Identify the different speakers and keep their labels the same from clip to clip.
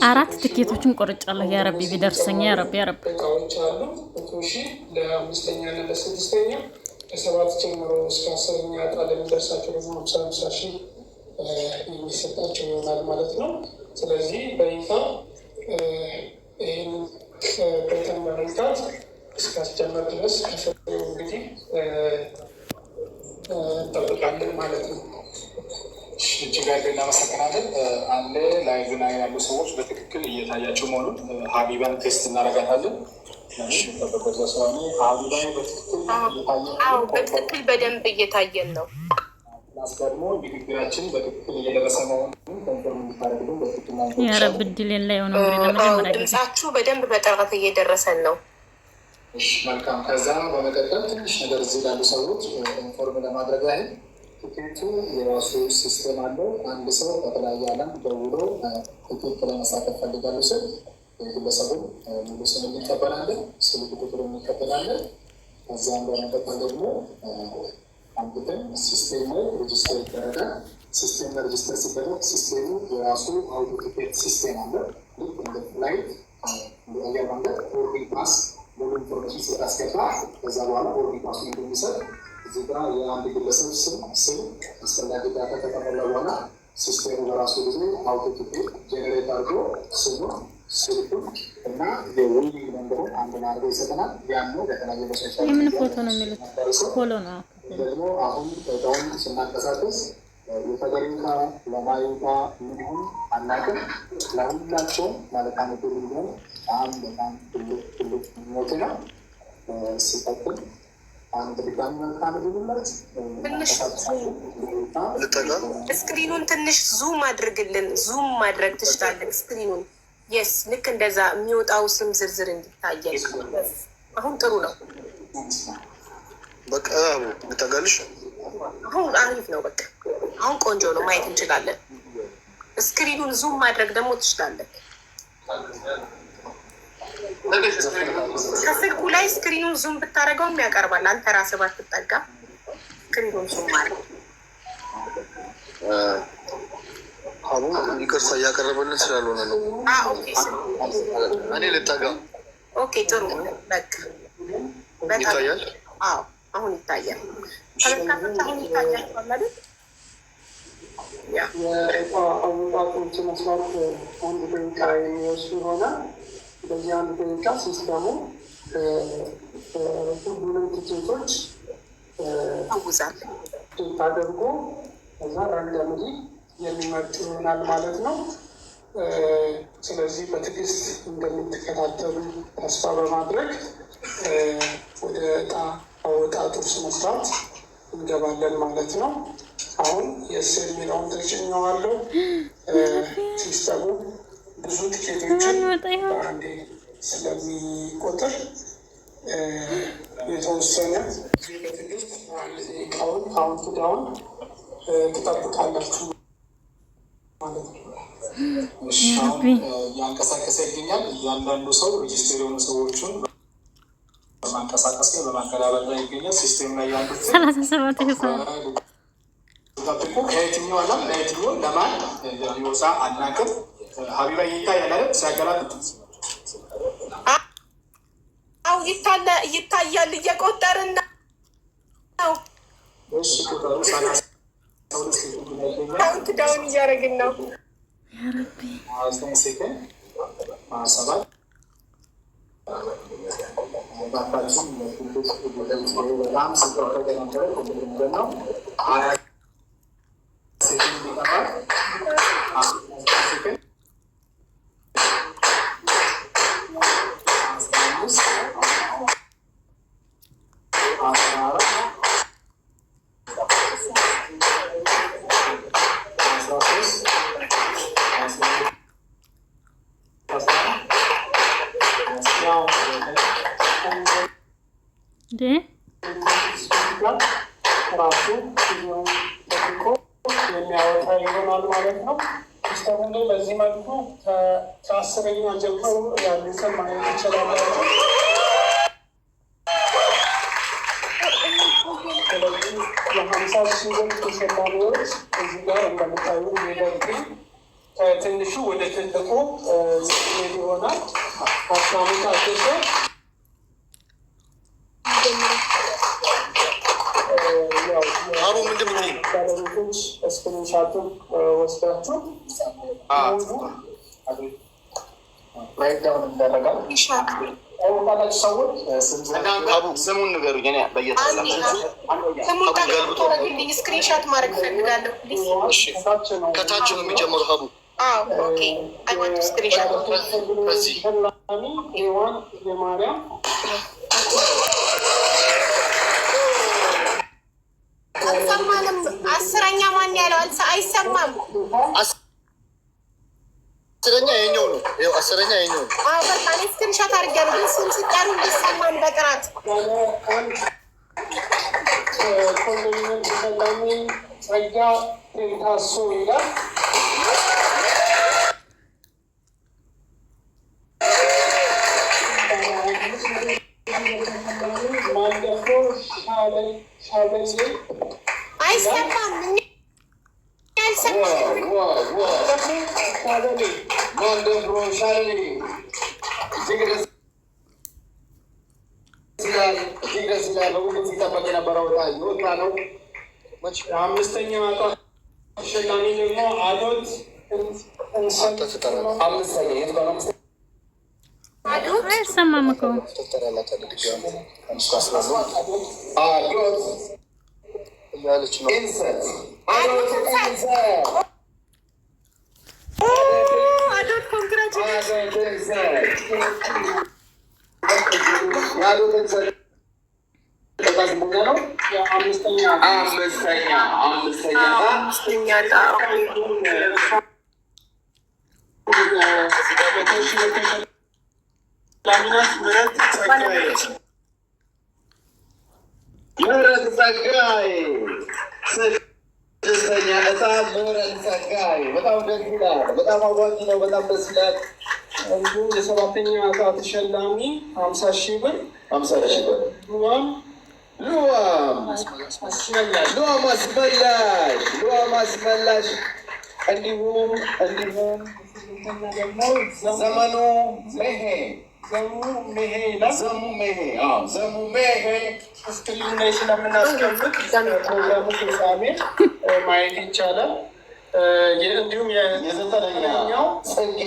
Speaker 1: 4 ትኬቶችን ቆርጫለሁ። ያ ረቢ ቢደርሰኝ ያ ረቢ ያ ረቢ።
Speaker 2: እቃዎች አሉ 100,000 ለ5ኛ እና ለ6ኛ ከ7 ጀምሮ እስከ 10ኛ ዕጣ ለሚደርሳቸው ደግሞ 50,000 የሚሰጣቸው ይሆናል ማለት ነው። ስለዚህ በይፋ ይህን በተን በመንካት እስካስጀመር ድረስ ከፍሬው እንግዲህ እንጠብቃለን ማለት ነው።
Speaker 3: እጅግ አድርገን እናመሰግናለን። አንድ ላይቭ ላይ ያሉ ሰዎች በትክክል እየታያቸው መሆኑን ሀቢባን ቴስት እናደርጋታለን።
Speaker 4: በትክክል በደንብ እየታየን ነው።
Speaker 3: ደግሞ ንግግራችን በትክክል እየደረሰ መሆኑን ኮንፈርም እንድታደርግልን በትክክል
Speaker 1: ያረብ ድል ላይ ሆነ ለመጀመሪያ
Speaker 4: ድምጻችሁ በደንብ በጥራት እየደረሰን ነው።
Speaker 3: መልካም። ከዛ በመቀጠል ትንሽ ነገር እዚህ ላሉ ሰዎች ኢንፎርም ለማድረግ ያህል ቲኬቱ የራሱ ሲስተም አለው። አንድ ሰው ከተለያየ ዓለም ደውሎ ቲኬት ለመሳተፍ ፈልጋሉ ስል ግለሰቡን ሙሉ ስም እንቀበላለን፣ ስልክ ቁጥር እንቀበላለን። ከዚያም በመቀጠል ደግሞ አንድን ሲስቴም ላይ ሬጅስተር ይደረጋል። ሲስቴም ሬጅስተር ሲደረግ ሲስቴሙ የራሱ አውቶ ቲኬት ሲስቴም አለ። ልክ እንደ ፍላይት አየር መንገድ ቦርዲንግ ፓስ ሙሉ ኢንፎርሜሽን ስታስገባ ከዛ በኋላ ቦርዲንግ ፓሱ እንደሚሰጥ እዚህ ጋር የአንድ ግለሰብ ስም አስፈላጊ ዳታ ከተሞላ በኋላ ሲስቴሙ በራሱ ጊዜ አውቶ ቲኬት ጀኔሬት አድርጎ ስሙ ስልኩን እና የዌይሊንግ መንበሩን አንድ አድርጎ ይሰጠናል። ያን በተለያየ በሶሻል
Speaker 1: የምን ፎቶ ነው የሚሉት? ፎሎ ነው
Speaker 3: ደግሞ አሁን እቃውን ስናንቀሳቀስ የተገሪታ ለማይታ እንዲሁም አናውቅም። ለሁላቸውም ማለት አመቱ ሊሆን በጣም ትልቅ ሞት ነው። ሲቀጥል አንድ ድጋሚ መልካም ልንመረት
Speaker 4: ስክሪኑን ትንሽ ዙም አድርግልን። ዙም ማድረግ ትችላለን ስክሪኑን። የስ ልክ እንደዛ የሚወጣው ስም ዝርዝር እንዲታየል። አሁን ጥሩ ነው።
Speaker 3: በቃ ልጠጋልሽ።
Speaker 4: አሁን አሪፍ ነው። በቃ አሁን ቆንጆ ነው። ማየት እንችላለን። ስክሪኑን ዙም ማድረግ ደግሞ ትችላለን። ከስልኩ ላይ ስክሪኑን ዙም ብታደርገውም ያቀርባል። አንተ ራስህ ባትጠጋ ስክሪኑን ዙም ማድረግ
Speaker 3: አሁን ይቅርታ እያቀረበልን ስላልሆነ ነው። እኔ ልጠጋ።
Speaker 4: ኦኬ ጥሩ። በቃ
Speaker 3: ይታያል።
Speaker 4: አዎ አሁን ይታያል። ተመልካቾች አሁን ይታያል ማለት
Speaker 2: የእቃ አወጣጦች መስራት አንድ ደቂቃ የሚወስዱ ይሆናል። በዚህ አንድ ደቂቃ ሲስተሙ ሁሉንም ቲኬቶች
Speaker 4: አውዛል
Speaker 2: ታደርጎ ከዛ ራንደምሊ የሚመርጥ ይሆናል ማለት ነው። ስለዚህ በትዕግስት እንደምትከታተሉ ተስፋ በማድረግ ወደ እጣ አወጣጡ ስነስርዓት እንገባለን ማለት ነው። አሁን የስር የሚለውን ተጭኘዋለሁ። ሲስተሙ ብዙ ቲኬቶችን በአንዴ ስለሚቆጥር የተወሰነ በትዕግስት አንድ ደቂቃውን ካውንት ዳውን ትጠብቃላችሁ ማለት ነው።
Speaker 3: እያንቀሳቀሰ ይገኛል። እያንዳንዱ ሰው ሬጅስተር የሆኑ ሰዎቹን በማንቀሳቀስ ላይ በማገላበጥ ላይ ይገኛል። ሲስቴም ላይ ያሉት
Speaker 1: 37
Speaker 3: ጠብቁ። ከየትኛው ዓለም ለየትኛው ለማን እንደሚወጣ አናውቅም። ሀቢባ ይታያል አይደል? ሲያገላብጥ
Speaker 4: አው ይታያል። እየቆጠርን ነው።
Speaker 3: እሺ ቁጥሩ 32
Speaker 4: ካውንት ዳውን እያደረግን ነው።
Speaker 1: ያ ረቢ
Speaker 3: 9 ሴኮንድ 7
Speaker 2: ራሱ ጠብቆ የሚያወጣ ይሆናል ማለት ነው። ሲስተሙ ላይ በዚህ መልኩ ከ10ኛ ጀምሮ ያሉትን ማየት ይችላላችሁ። ስለዚህ የ50,000 ተሸላሚዎች እዚህ ጋር እንደምታዩ ሊደርግ ከትንሹ ወደ ትልቁ ይሆናል። ሀብታሙ ታደሰ
Speaker 5: አቡ ምንድን ነው
Speaker 2: ባለቤቶች ስክሪንሻቱን ወስዳችሁ
Speaker 3: ብሬክዳውን ይደረጋል። ታላችሁ ሰዎች
Speaker 5: አቡ ስሙን ንገሩኝ። እኔ
Speaker 4: ስሙን ስክሪንሻት ማድረግ ፈልጋለሁ።
Speaker 5: ከታች ነው የሚጀምረው። አቡ በዚህ
Speaker 2: ሔዋን የማርያም
Speaker 4: አልሰማንም። አስረኛ ማን ያለው አይሰማም።
Speaker 5: አስረኛ የኛው ነው። ይኸው አስረኛ የኛው ነው።
Speaker 4: በቃ እኔ ስክሪንሻት አድርጌያለሁ፣ ግን ስም ሲጠሩ እንዲሰማን በጥራት
Speaker 2: ኮንዶሚኒየም ተሸላሚ ጸጋ ቴንታሶ ይላል። ማንደፍሮ ሻበሌ
Speaker 4: አይሰማም።
Speaker 3: ማንደፍሮ ሻሌ እጅግ ደስ ይላል። በሁሉም ሲጠበቅ የነበረው ይወጣ ነው።
Speaker 2: አምስተኛ ዕጣ ተሸላሚ ደግሞ አዶት
Speaker 1: አይሰማም እኮ
Speaker 5: እያለች ነው።
Speaker 4: አዶት
Speaker 3: ምህረት ጸጋዬ ስድስተኛ ዕጣ ምህረት ጸጋዬ። በጣም ደስ ይላል። በጣም አዋቂ ነው። በጣም ደስ ይላል።
Speaker 2: እንዲሁም የሰባተኛ ዕጣ ተሸላሚ 50,000 ብር ሉዋም
Speaker 3: አስመላሽ እንዲሁም ዘመኑ ሜሄ
Speaker 2: ስክሪኑ ላይ ስለምናስቀምጥ ፕሮግራሙ ፍጻሜ ማየት ይቻላል። እንዲሁም የዘጠነኛው ጽጌ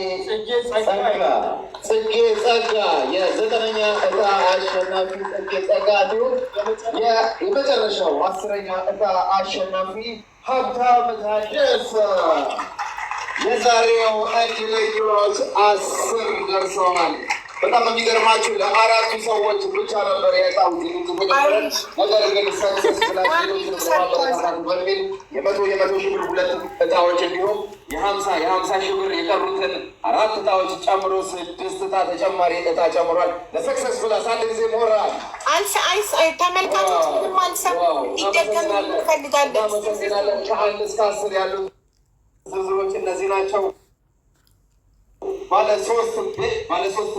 Speaker 3: ጸጋ የዘጠነኛ ዕጣ አሸናፊ ጽጌ ጸጋ፣ እንዲሁም የመጨረሻው 10ኛ ዕጣ አሸናፊ ሀብታሙ ታደሰ። የዛሬው እድለኞች 10 ደርሰዋል። በጣም የሚገርማችሁ ለአራቱ ሰዎች ብቻ ነበር የዕጣው ዝግጅት ነገር ግን በሚል የመቶ ሺህ ብር 2 ዕጣዎች እንዲሁም የ50 ሺህ ብር የቀሩትን 4 ዕጣዎች ጨምሮ 6 ዕጣ ተጨማሪ ዕጣ ጨምሯል። ለሰክሰስፉል አንድ ጊዜ ሞራል
Speaker 4: ተመልካቾች ምንም አልሰሙም። እንዲደገም እንፈልጋለን።
Speaker 3: ከ1 እስከ 10 ያሉ ዝርዝሮች እነዚህ ናቸው። ባለ ሶስት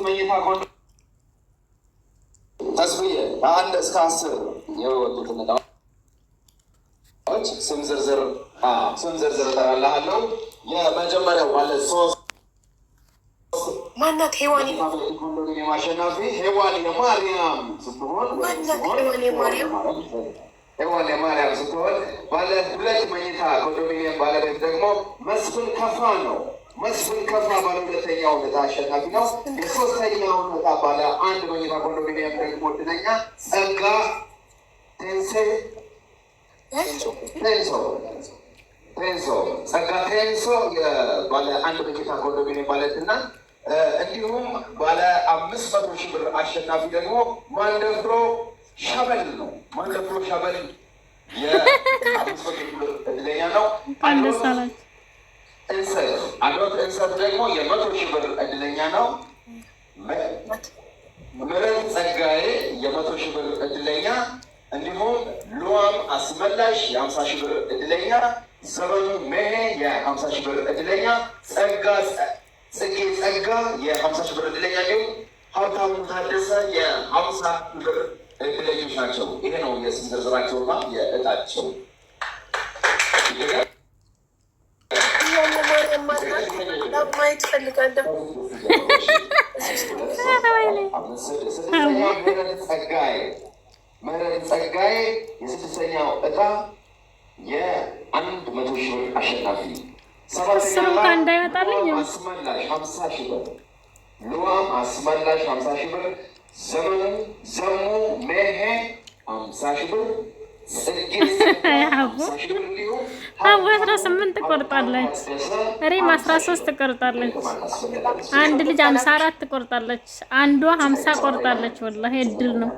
Speaker 3: መኝታ ተስብዬ ከ1 እስከ 10 የወጡትን ዕጣዎች ስም ዝርዝር እጠራልሃለሁ። የመጀመሪያው ባለ 3
Speaker 4: ማናት? ሔዋን
Speaker 3: ኮንዶሚኒየም አሸናፊ ሔዋን የማርያም ስትሆን ባለ 2 መኝታ ኮንዶሚኒየም ባለቤት ደግሞ መስፍን ከፋ ነው። መስፍን ከፋ ባለ 2ኛው ዕጣ አሸናፊ ነው። የ3ኛውን ዕጣ ባለ 1 መኝታ ኮንዶሚኒየም ደግሞ ዕድለኛ ጸጋ ቴንሶ ባለ 1 መኝታ ኮንዶሚኒየም ባለትና እንዲሁም ባለ 500 ሺህ ብር አሸናፊ ደግሞ ማንደፍሮ ሻበል ነው። ማንደፍሮ ሻበል የ500 ሺህ ብር ዕድለኛ ነው። አዶት እንሰት ደግሞ የ100 ሺህ ብር ዕድለኛ ነው። ምህረት ጸጋዬ የ100 ሺህ ብር ዕድለኛ፣ እንዲሁም ሉዋም አስመላሽ የ50 ሺህ ብር ዕድለኛ፣ ዘመኑ ሜሄ የ50 ሺህ ብር ዕድለኛ፣ ጽጌ ጸጋ የ50 ሺህ ብር ዕድለኛ፣ እንዲሁም ሀብታሙ ታደሰ የ50 ሺህ ብር ዕድለኞች ናቸው። ይሄ ነው የስም ዝርዝራቸውና የዕጣቸው።
Speaker 4: ማየት ፈልጋለሁ።
Speaker 6: ምህረት ጸጋዬ የስድስተኛው እጣ የ100 ሺህ ብር አሸናፊ። ሰባተኛው አስመላሽ 50 ሺህ ብር፣ ሉዋም አስመላሽ 50 ሺህ ብር፣ ዘሙ ሜሄ 50 ሺህ ብር፣
Speaker 1: አቡ 18 ትቆርጣለች፣ ሪም 13 ትቆርጣለች፣ አንድ ልጅ 54 ትቆርጣለች፣ አንዷ 50 ቆርጣለች። ወላሂ እድል ነው።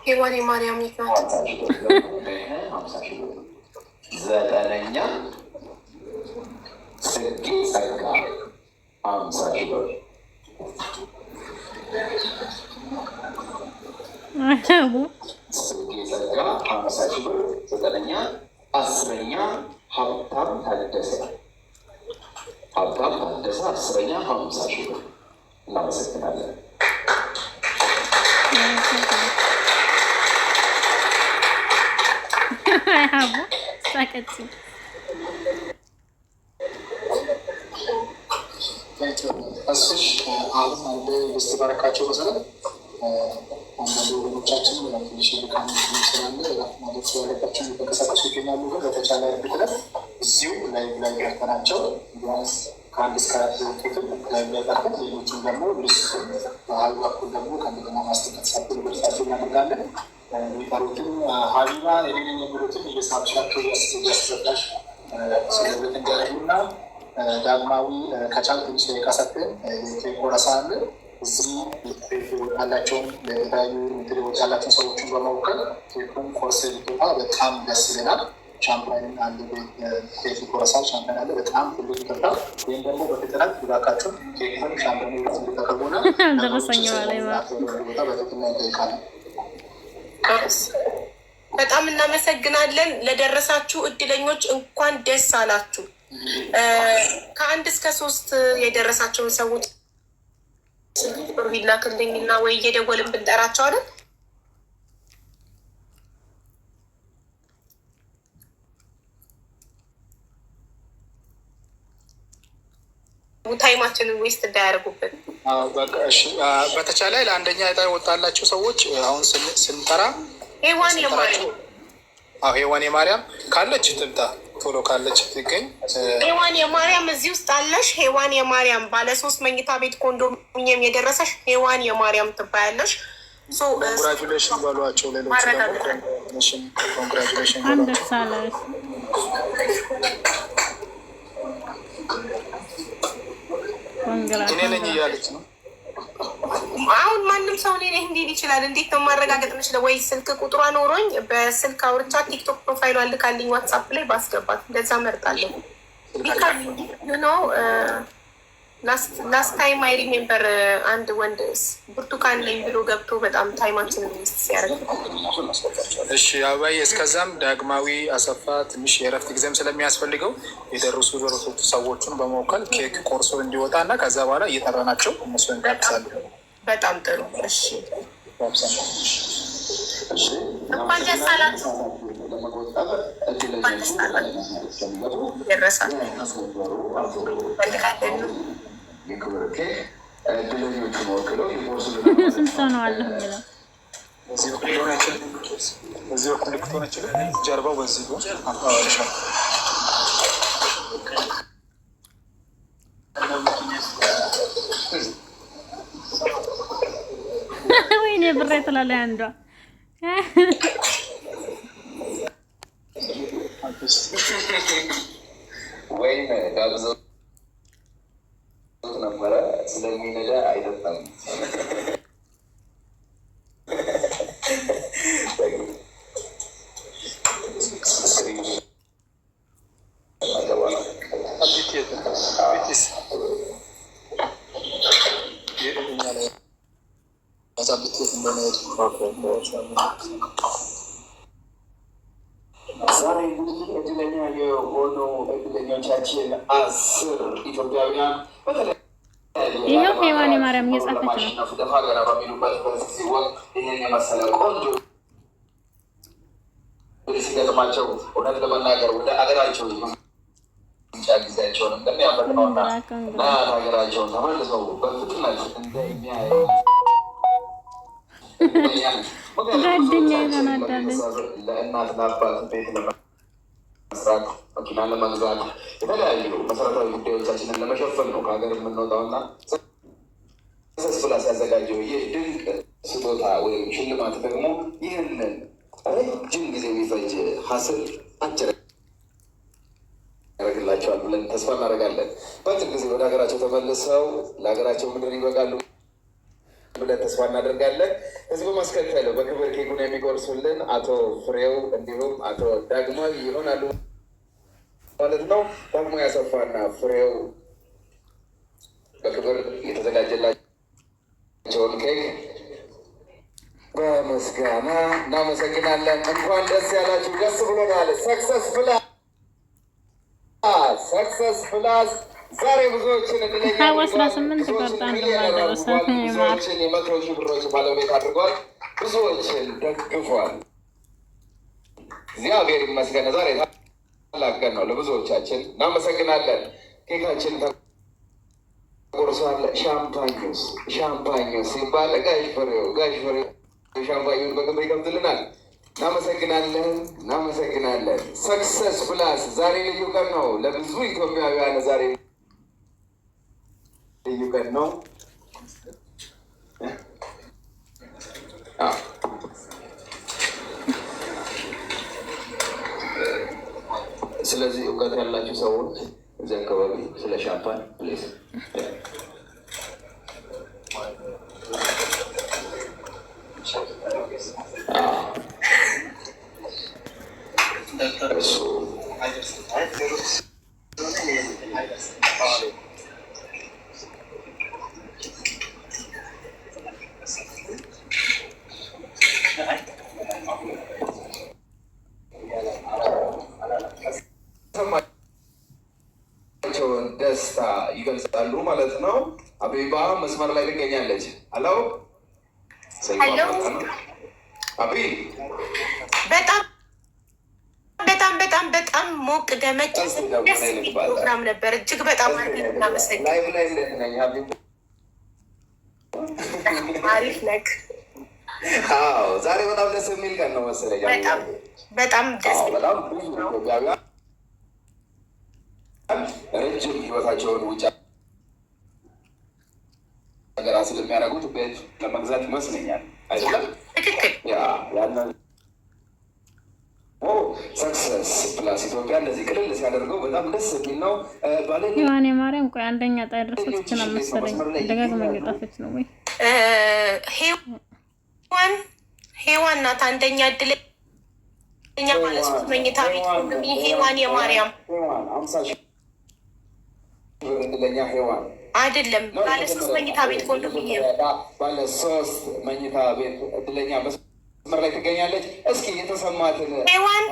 Speaker 4: ሄዋን የማርያም ናት።
Speaker 6: ዘጠነኛ ጽጌ ጸጋ 50 ሺህ ብር። ጽጌ ጸጋ 50 ሺህ ብር። ዘጠነኛ። አስረኛ ሀብታም ታደሰ 10ኛ 50 ሺህ ብር። እናመሰግናለን።
Speaker 3: እሱሽ አሁን አንድ ልስት ባረካቸው መሰረት አንዳንድ ወገኖቻችን ትንሽ ልካም ስላለ ማለት ያለባቸው በቀሳቀሱ ይገኛሉ። ግን በተቻለ ፍጥነት እዚሁ ላይ ያርተናቸው ቢያንስ ከ1 እስከ 4 ክፍል ላይ ቀርተን ሌሎቹም ደግሞ ልስት በሀል በኩል ደግሞ ከእንደገና ማስጠቀት ሳብል በርሳቸው እናደርጋለን። የሚቀሩትን ሀቢባ የሌለኝ የሚሉትን እየሳብሻቸው እያስረዳሽ ስለበት እንዲያደርጉና ዳግማዊ ከቻል ትንሽ የቃሰትን ቆረሳ አለ እዚህ ያላቸውን የተለያዩ ትሪዎች ያላቸውን ሰዎችን በመወከል ኬኩን ኮርስ ሊቶታ በጣም ደስ ይለናል። ሻምፓይን አንድ ኬክ ቆረሳል። ሻምፓይን አለ በጣም ሁሉ ይጠጣ። ይህም ደግሞ በፍጥነት ጉዳካቸው ኬኩን ሻምፓይን እንዲጠቀሙና
Speaker 1: ደረሰኛዋ ላይ
Speaker 3: ቦታ በትትና ይጠይቃል።
Speaker 4: በጣም እናመሰግናለን። ለደረሳችሁ እድለኞች እንኳን ደስ አላችሁ። ከ1 እስከ 3 የደረሳቸውን ሰዎች ብሩ ይላክልኝና ወይ እየደወልን ብንጠራቸዋለን። ታይማችንን ዌስት እንዳያደርጉብን።
Speaker 3: በተቻለ ለአንደኛ ዕጣ የወጣላቸው ሰዎች አሁን ስንጠራ
Speaker 4: ሄዋን
Speaker 3: የማርያም ካለች ትምጣ፣ ቶሎ ካለች ትገኝ።
Speaker 4: ሄዋን የማርያም እዚህ ውስጥ አለሽ። ሄዋን የማርያም ባለ 3 መኝታ ቤት ኮንዶሚኒየም የደረሰሽ ሄዋን የማርያም ትባያለሽ።
Speaker 3: ኮንግራጁሌሽን በሏቸው። ሌሎች ኮንግራጁሌሽን በሏቸው። እኔ ነኝ እያለች ነው።
Speaker 4: አሁን ማንም ሰው እኔ እንዲል ይችላል። እንዴት ነው ማረጋገጥ የምችለው? ወይ ስልክ ቁጥሯ ኖሮኝ በስልክ አውርቻ ቲክቶክ ፕሮፋይሉ ልካልኝ ዋትሳፕ ላይ ባስገባት እንደዛ መርጣለሁ። ቢካዝ ዩ ኖ ላስት ታይም አይ ሪሜምበር አንድ ወንድ ብርቱካን ነኝ ብሎ ገብቶ በጣም ታይማችንን ሚስት ሲያደርግ።
Speaker 3: እሺ አባዬ፣ እስከዛም ዳግማዊ አሰፋ ትንሽ የእረፍት ጊዜም ስለሚያስፈልገው የደረሱ ሰዎቹን በመወከል ኬክ ቆርሶ እንዲወጣ እና ከዛ በኋላ እየጠራናቸው እነሱ እንጋብዛሉ።
Speaker 4: በጣም ጥሩ። እሺ እንኳን ደስ አላችሁ። ደረሳል
Speaker 1: ስንት ሰው ነው አለ የሚለው?
Speaker 3: በዚህ በኩል ልክት ሆነች ጀርባው በዚህ
Speaker 1: ወይኔ ብሬ ትላለች አንዷ።
Speaker 6: ወይም ጋብዘው ነበረ ስለሚነዳ አይጠጣም። ዛሬ እንግዲህ እድለኛ የሆኑ እድለኞቻችን 10 ኢትዮጵያውያን
Speaker 1: ይኸው ሄዋን የማርያም እየጻፈች ነው።
Speaker 6: ደፋ ገና በሚሉበት ጊዜ ወቅት ይህን የመሰለ ቆንጆ ሲገጥማቸው እውነት ለመናገር ወደ ሀገራቸው ብቻ ጊዜያቸውን እንደሚያመጥ ነውና ናያት ሀገራቸውን ተመልሰው በፍጥነት እንደሚያዩ ለእናት ለአባት ቤት ለመስራት መኪና ለመግዛት የተለያዩ መሰረታዊ ጉዳዮቻችንን ለመሸፈን ነው ከሀገር የምንወጣውና ሰክሰስ ፕላስ ያዘጋጀው ይህ ድንቅ ስጦታ ወይም ሽልማት ደግሞ ይህንን ረጅም ጊዜ የሚፈጅ ሀስል አጭር ያደርግላቸዋል ብለን ተስፋ እናደርጋለን። በአጭር ጊዜ ወደ ሀገራቸው ተመልሰው ለሀገራቸው ምድር ይበቃሉ ብለን ተስፋ እናደርጋለን። ከዚህ በማስከተል በክብር ኬኩን የሚቆርሱልን አቶ ፍሬው እንዲሁም አቶ ዳግማዊ ይሆናሉ ማለት ነው። ዳግማዊ አሰፋና ፍሬው በክብር የተዘጋጀላቸውን ኬክ በምስጋና እናመሰግናለን። እንኳን ደስ ያላችሁ፣ ደስ ብሎናል። ሰክሰስ ፕላስ ዛሬ ብዙዎችን ብዙዎችን የመቶ ሺህ ብሮች ባለቤት አድርጓል። ብዙዎችን ደግፏል። እግዚአብሔር ይመስገን። ዛሬ ታላቅ ቀን ነው ለብዙዎቻችን። እናመሰግናለን። ኬካችን ተቆርሷል። ሻምፓኞስ ሲባል ጋሽ ፍሬው ሻምፓኙን በግብር ይከፍትልናል። እናመሰግናለን። ሰክሰስ ፕላስ ዛሬ ልዩ ቀን ነው ለብዙ ኢትዮጵያውያን። ዛሬ ልዩ ቀን ነው። ስለዚህ እውቀት ያላችሁ ሰዎች እዚህ አካባቢ ስለ ሻምፓን ፕሌስ ደስታ ይገልጻሉ ማለት ነው። አቤባ መስመር ላይ ትገኛለች። አሎ አቤ
Speaker 4: በጣም ሞቅ ደመቅ ደስ የሚል ፕሮግራም ነበር። እጅግ በጣም አሪፍ ነክ።
Speaker 6: ዛሬ በጣም ደስ የሚል ቀን ነው መሰለኝ።
Speaker 4: በጣም ደስ
Speaker 6: ረጅም ህይወታቸውን ውጭ ሀገራ ስለሚያደርጉት ቤት ለመግዛት ይመስለኛል አይደለም? ሰክሰስ ፕላስ ኢትዮጵያ እንደዚህ ቅልል ሲያደርገው በጣም ደስ የሚል ነው።
Speaker 1: ዮሐን የማርያም ቆይ አንደኛ ጣይ ደረሰችና መሰለኝ ደጋግማ እየጣፈች ነው ወይ ሄዋን ናት አንደኛ እድለኛ ማለት ሶስት መኝታ ቤት ሄዋን የማርያም
Speaker 6: እድለኛ ሄዋን
Speaker 1: አይደለም ባለ ሶስት መኝታ ቤት ኮንዶሚኒየም
Speaker 6: ባለ ሶስት መኝታ ቤት እድለኛ መስመር ላይ ትገኛለች። እስኪ የተሰማትን
Speaker 4: ሄዋን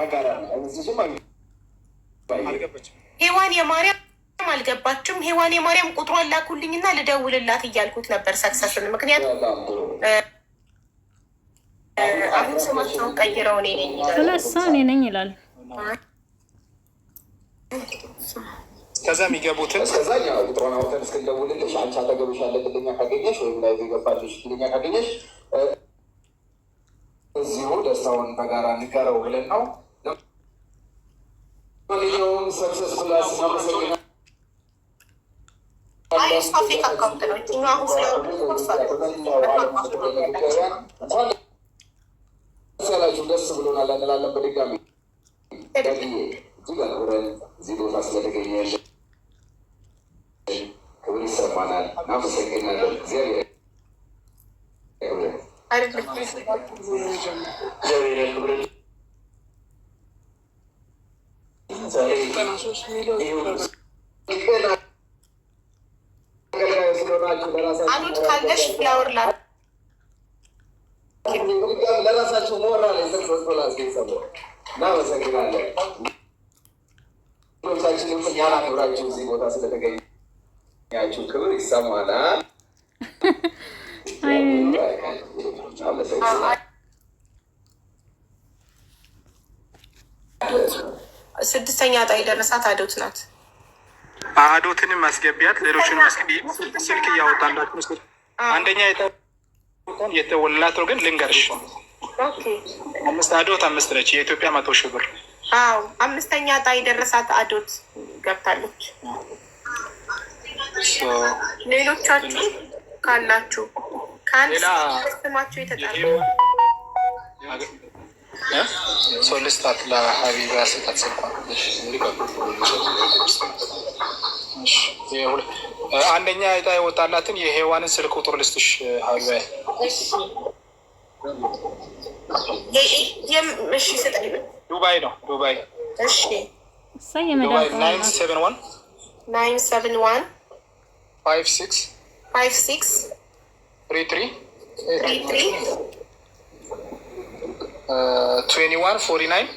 Speaker 4: የማርያም አልገባችም። ሄዋን የማርያም ቁጥሯን ላኩልኝና ልደውልላት እያልኩት ነበር ሰክሰስን። ምክንያቱም አሁን ስማቸውን ቀይረው እኔ ነኝ
Speaker 1: ይላል።
Speaker 3: ከዛ የሚገቡትን
Speaker 6: እስከዛኛ ቁጥሯን አውተን እስክንደውልልሽ አንቺ አጠገብሽ ያለ እድለኛ ካገኘሽ ወይም ላይ የገባልሽ እድለኛ ካገኘሽ እዚሁ ደስታውን በጋራ እንጋራው ብለን ነው። ማንኛውም ሰክሰስ ፕላስ እናመሰግናለን። ያላችሁ ደስ ብሎናል እንላለን። በድጋሚ እጅግ አክብረን እዚህ ቦታ ስለተገኘ ክብር ይሰማናል። እናመሰግናለን። እግዚአብሔር
Speaker 4: አሉት ካለሽ ፍላወር
Speaker 6: ለራሳቸው ሞራል እናመሰግናለን። ቻችንም እኛን አክብራችሁ እዚህ ቦታ ስለተገኛችሁ ክብር ይሰማናል።
Speaker 4: አዶት 6ኛ ዕጣ የደረሳት አዶት ናት።
Speaker 7: አዶትንም ማስገቢያት፣ ሌሎችን ማስገቢያት። ስልክ እያወጣላችሁ አንደኛ የተወላት ነው። ግን ልንገርሽ አዶት 5 ነች። የኢትዮጵያ 100,000 ብር።
Speaker 4: አዎ 5ኛ ዕጣ የደረሳት አዶት ገብታለች። ሌሎቻችሁ ካላችሁ ከአንድ ስማቸው የተጠራ
Speaker 3: ሶልስታት ለሀቢባ ስጣት ስልኳ አንደኛ ዕጣ የወጣላትን የሔዋንን ስልክ ቁጥር ልስጥሽ ሀቢባ። ዱባይ ነው ዱባይ።
Speaker 4: እሺ
Speaker 3: ዱባይ 971 56 33 2149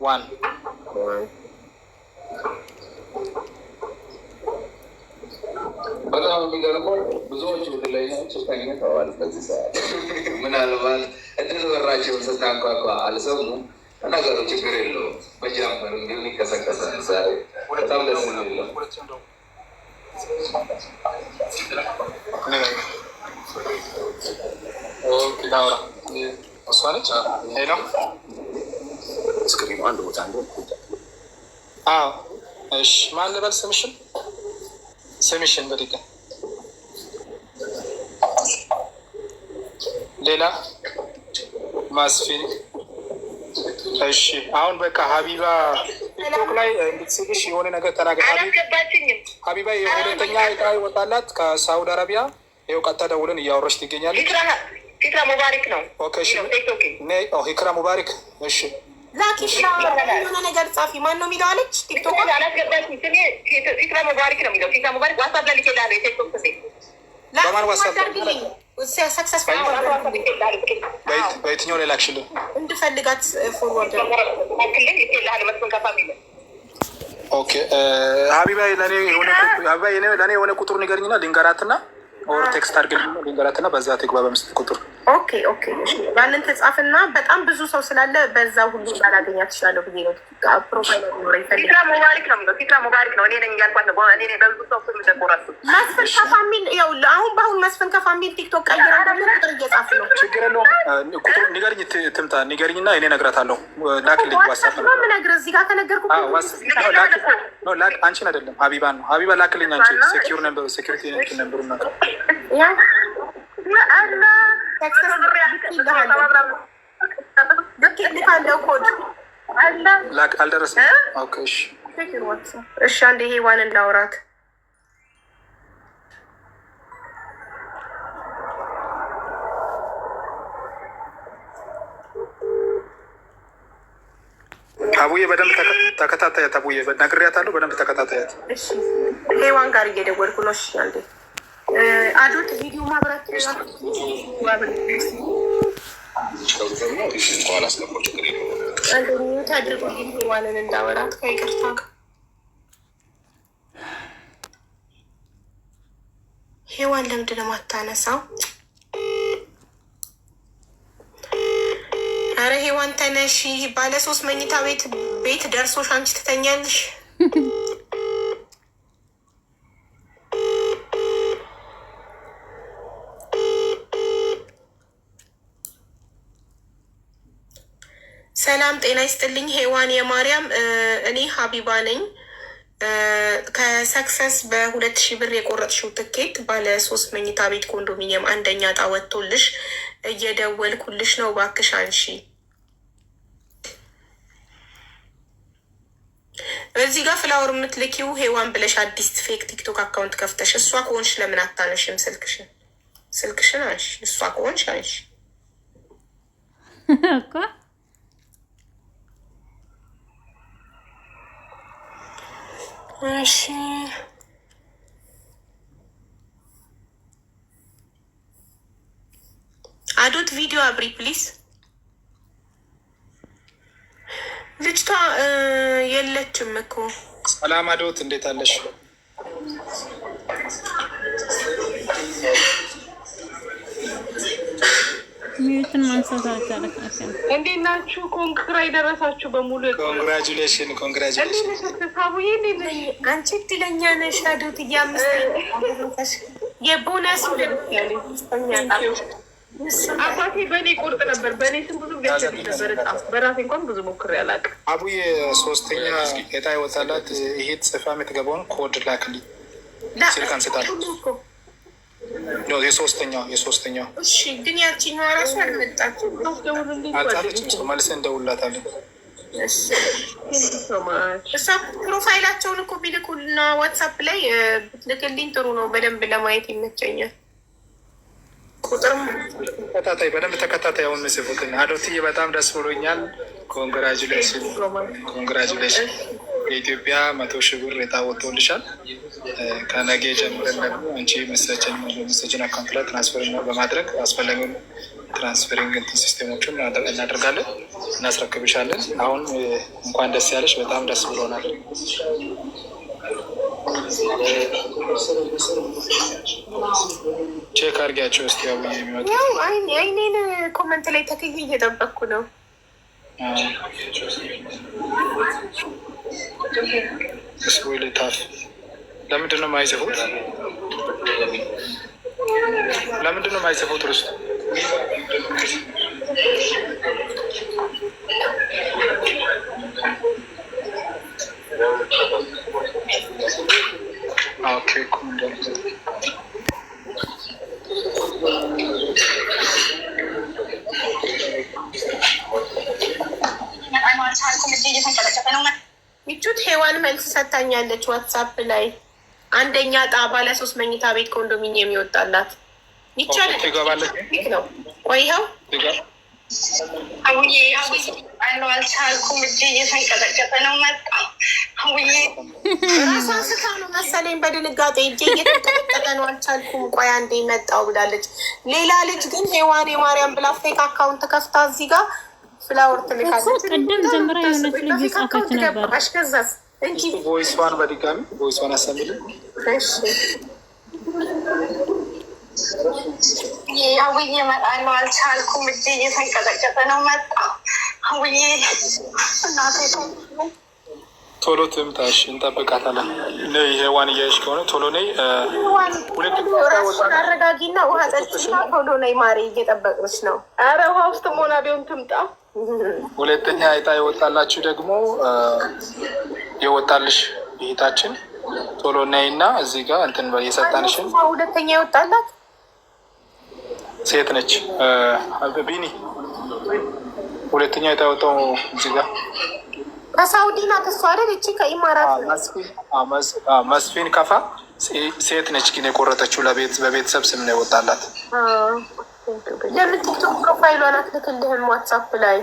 Speaker 3: 1
Speaker 6: በጣም የሚገርመው ብዙዎቹ ላይ ናቸው ተኝተዋል። በዚህ ሰዓት ምናልባት እንደተወራቸውን ስታንኳኳ አልሰሙም። ነገሩ ችግር የለውም። በጃምበር እንዲሁም ይቀሰቀሳል። ዛሬ በጣም ደስ የሚለው
Speaker 3: ላውራ እሷ ነች። ሄሎ
Speaker 5: ስክሪኑ አንድ ቦታ
Speaker 3: እሺ፣ ማን ልበል ስምሽን? ስምሽን በድጋ ሌላ ማስፊን። እሺ፣ አሁን በቃ ሀቢባ ቲክቶክ ላይ እንድትስልሽ የሆነ ነገር ተናገር። ሀቢባ የሁለተኛ ዕጣ ይወጣላት ከሳውዲ አረቢያ። ይኸው ቀጥታ ደውለን እያወራች ትገኛለች።
Speaker 4: ፊክራ ሙባሪክ ነው።
Speaker 3: ኦኬ እሺ፣ ሂክራ ሙባሪክ። እሺ
Speaker 4: ላኪ የሆነ ነገር ጻፊ። ማን ነው የሚለው አለች። ቲክቶክ አላስገባችም። ስሜ ፊክራ ሙባሪክ ነው የሚለው። ፊክራ ሙባሪክ ዋትሳፕ ላይ ልኬልሃለሁ። የቲክቶክ ስሜ
Speaker 3: በማን ዋትሳፕ?
Speaker 4: ሰክሰስፉል
Speaker 3: በየትኛው ላይ ላክሽልን?
Speaker 4: እንድፈልጋት ፎርዋርድ
Speaker 3: ኦኬ ሀቢባ ለእኔ የሆነ ቁጥር ንገርኝና ልንገራትና ኦር ቴክስት አድርግልኝ ልንገራትና በዛ ትግባ በምስት ቁጥር።
Speaker 4: ኦኬ ባንን ተጻፍና በጣም ብዙ ሰው ስላለ በዛ ሁሉ ላላገኛት ትችላለሁ ብዬ ነው። ፕሮፋይል ኖረ ፊክራ ሙባሪክ ነው የሚለው። ፊክራ ሙባሪክ ነው። እኔ ነኝ ያልኳት ነው። እኔ በብዙ ሰው ስም ደቆራሱ መስፍን ከፋሚል ያው አሁን በአሁን መስፍን ከፋሚል ቲክቶክ ቀይራ ደግሞ ቁጥር እየጻፍ ነው።
Speaker 3: ችግር የለውም። ቁጥር ንገርኝ፣ ትምጣ ንገርኝና እኔ እነግራታለሁ። ላክልኝ ዋትስአፕ ነው የምነግርህ። እዚህ ጋር ከነገርኩ ላክ አንቺን አይደለም ሀቢባን ነው። ሀቢባ ላክልኝ አንቺ ሴኪዩር ነበር ሴኩሪቲ ነበር እና ያ አላ አልደረስም። እሺ አንዴ ሔዋንን ላውራት። አቡዬ በደንብ ተከታታያት። አቡዬ ነግሬያታለሁ። በደንብ ተከታታያት። ሔዋን ጋር እየደወልኩ ነው። እሺ አንዴ አዶት ቪዲዮ ማብራት ታድርጉልኝ። ሔዋንን እንዳወራት ከይቅርታ ጋር ሔዋን ለምንድን ነው የማታነሳው? ኧረ ሔዋን ተነሺ። ባለ 3 መኝታ ቤት ደርሶሽ አንቺ ትተኛለሽ። ሰላም ጤና ይስጥልኝ። ሔዋን የማርያም እኔ ሀቢባ ነኝ። ከሰክሰስ በ2,000 ብር የቆረጥሽው ትኬት ባለ 3 መኝታ ቤት ኮንዶሚኒየም አንደኛ ዕጣ ወጥቶልሽ እየደወልኩልሽ ነው። እባክሽ አንሺ። እዚህ ጋር ፍላወር የምትልኪው ሔዋን ብለሽ አዲስ ፌክ ቲክቶክ አካውንት ከፍተሽ፣ እሷ ከሆንሽ ለምን አታነሽም? ስልክሽን አንሺ። እሷ ከሆንሽ አንሺ እኮ እሺ። አዶት ቪዲዮ አብሪ ፕሊስ። ልጅቷ የለችም እኮ። ሰላም አዶት፣ እንዴት አለሽ?
Speaker 1: ሚዩትን ማንሳት አልቻለችም።
Speaker 4: እንዴት ናችሁ? ኮንግራ የደረሳችሁ በሙሉ
Speaker 7: ኮንግራጁሌሽን
Speaker 4: ሳቡዬ፣ አንቺ እድለኛ ነሽ። አዶት እያምስት የቦነስ አባቴ በእኔ ቆርጥ ነበር። በእኔ ስም ብዙ ገሰብ ነበር። በራሴ እንኳን ብዙ ሞክሬ አላውቅም።
Speaker 7: አቡዬ ሶስተኛ እጣ ይወጣላት። ይሄ ጽፋ የምትገባውን ኮድ ላክልኝ። ስልክ አንስታለሁ። የሶስተኛው
Speaker 4: እሺ። ግን ያቺኛዋ ራሱ አልመጣችም።
Speaker 7: አልጣለችም። መልሰን እንደውላታለን።
Speaker 4: እሷ ፕሮፋይላቸውን እኮ ቢልኩልና ዋትሳፕ ላይ ብትልክልኝ ጥሩ ነው። በደንብ ለማየት ይመቸኛል። ቁጥርም
Speaker 7: በደንብ ተከታታይ አሁን ምስፉትን አዶትዬ በጣም ደስ ብሎኛል። ኮንግራጁሌሽን። የኢትዮጵያ 100,000 ብር እጣ ወጥቶልሻል። ከነገ ጀምረን ደግሞ አንቺ መሰችን አካውንት ላይ ትራንስፈር በማድረግ አስፈላጊውን ትራንስፈሪንግ ሲስቴሞችን እናደርጋለን፣ እናስረክብሻለን። አሁን እንኳን ደስ ያለሽ። በጣም ደስ ብሎናል። ቼክ አድርጊያቸው እስኪ የሚመጡ
Speaker 4: አይኔን ኮመንት ላይ ተክዬ እየጠበቅኩ ነው።
Speaker 7: ስቦይል ታፍ ለምንድን ነው የማይጽፉት? ርስቱ
Speaker 4: ሚቹት ሄዋን መልስ ሰታኛለች ዋትሳፕ ላይ። አንደኛ ዕጣ ባለ 3 መኝታ ቤት ኮንዶሚኒየም ይወጣላት ይቻላል ነው። ቆይኸው አልቻልኩም። እጄ እየተንቀጠቀጠ ነው። መጣ ራሷን ስታ ነው መሰለኝ በድንጋጤ እጄ እየተንቀጠቀጠ ነው አልቻልኩም፣ ቆይ አንዴ መጣው ብላለች። ሌላ ልጅ ግን ሄዋን የማርያም ብላ ፌክ አካውንት ከፍታ እዚህ ጋር ፍላወር ትልካለች።
Speaker 1: ቅድም ጀምራ የሆነች ልጅ ጻፈች ነበር።
Speaker 4: ከዛስ እንጂ
Speaker 7: ቮይስዋን በድጋሚ ቮይስዋን አሰሚልን።
Speaker 4: አውዬ እመጣለሁ አልቻልኩም፣ እጄ እየተንቀጠቀጠ ነው። መጣ አውዬ እናቴ
Speaker 7: ቶሎ ትምጣሽ፣ እንጠብቃታለን። ሄዋን እያየሽ ከሆነ ቶሎ ነይ።
Speaker 4: ራሱን አረጋጊና ውሃ ጠጪና ቶሎ ነይ ማሬ፣ እየጠበቅንሽ ነው። ኧረ ውሃ ውስጥ ሆና ቢሆን ትምጣ።
Speaker 7: ሁለተኛ ዕጣ የወጣላችሁ ደግሞ የወጣልሽ እህታችን ቶሎ ነይና እዚህ ጋር እንትን የሰጣንሽን።
Speaker 4: ሁለተኛ የወጣላት
Speaker 7: ሴት ነች ቢኒ። ሁለተኛ ዕጣ የወጣው እዚህ ጋር
Speaker 4: ከሳውዲ ናት እሷ አይደል? እቺ ከኢማራት
Speaker 7: መስፊን ከፋ ሴት ነች፣ ግን የቆረጠችው በቤተሰብ ስም ነው የወጣላት።
Speaker 4: ለምን ቲክቶክ ፕሮፋይሏን አትልክልህም ዋትሳፕ ላይ?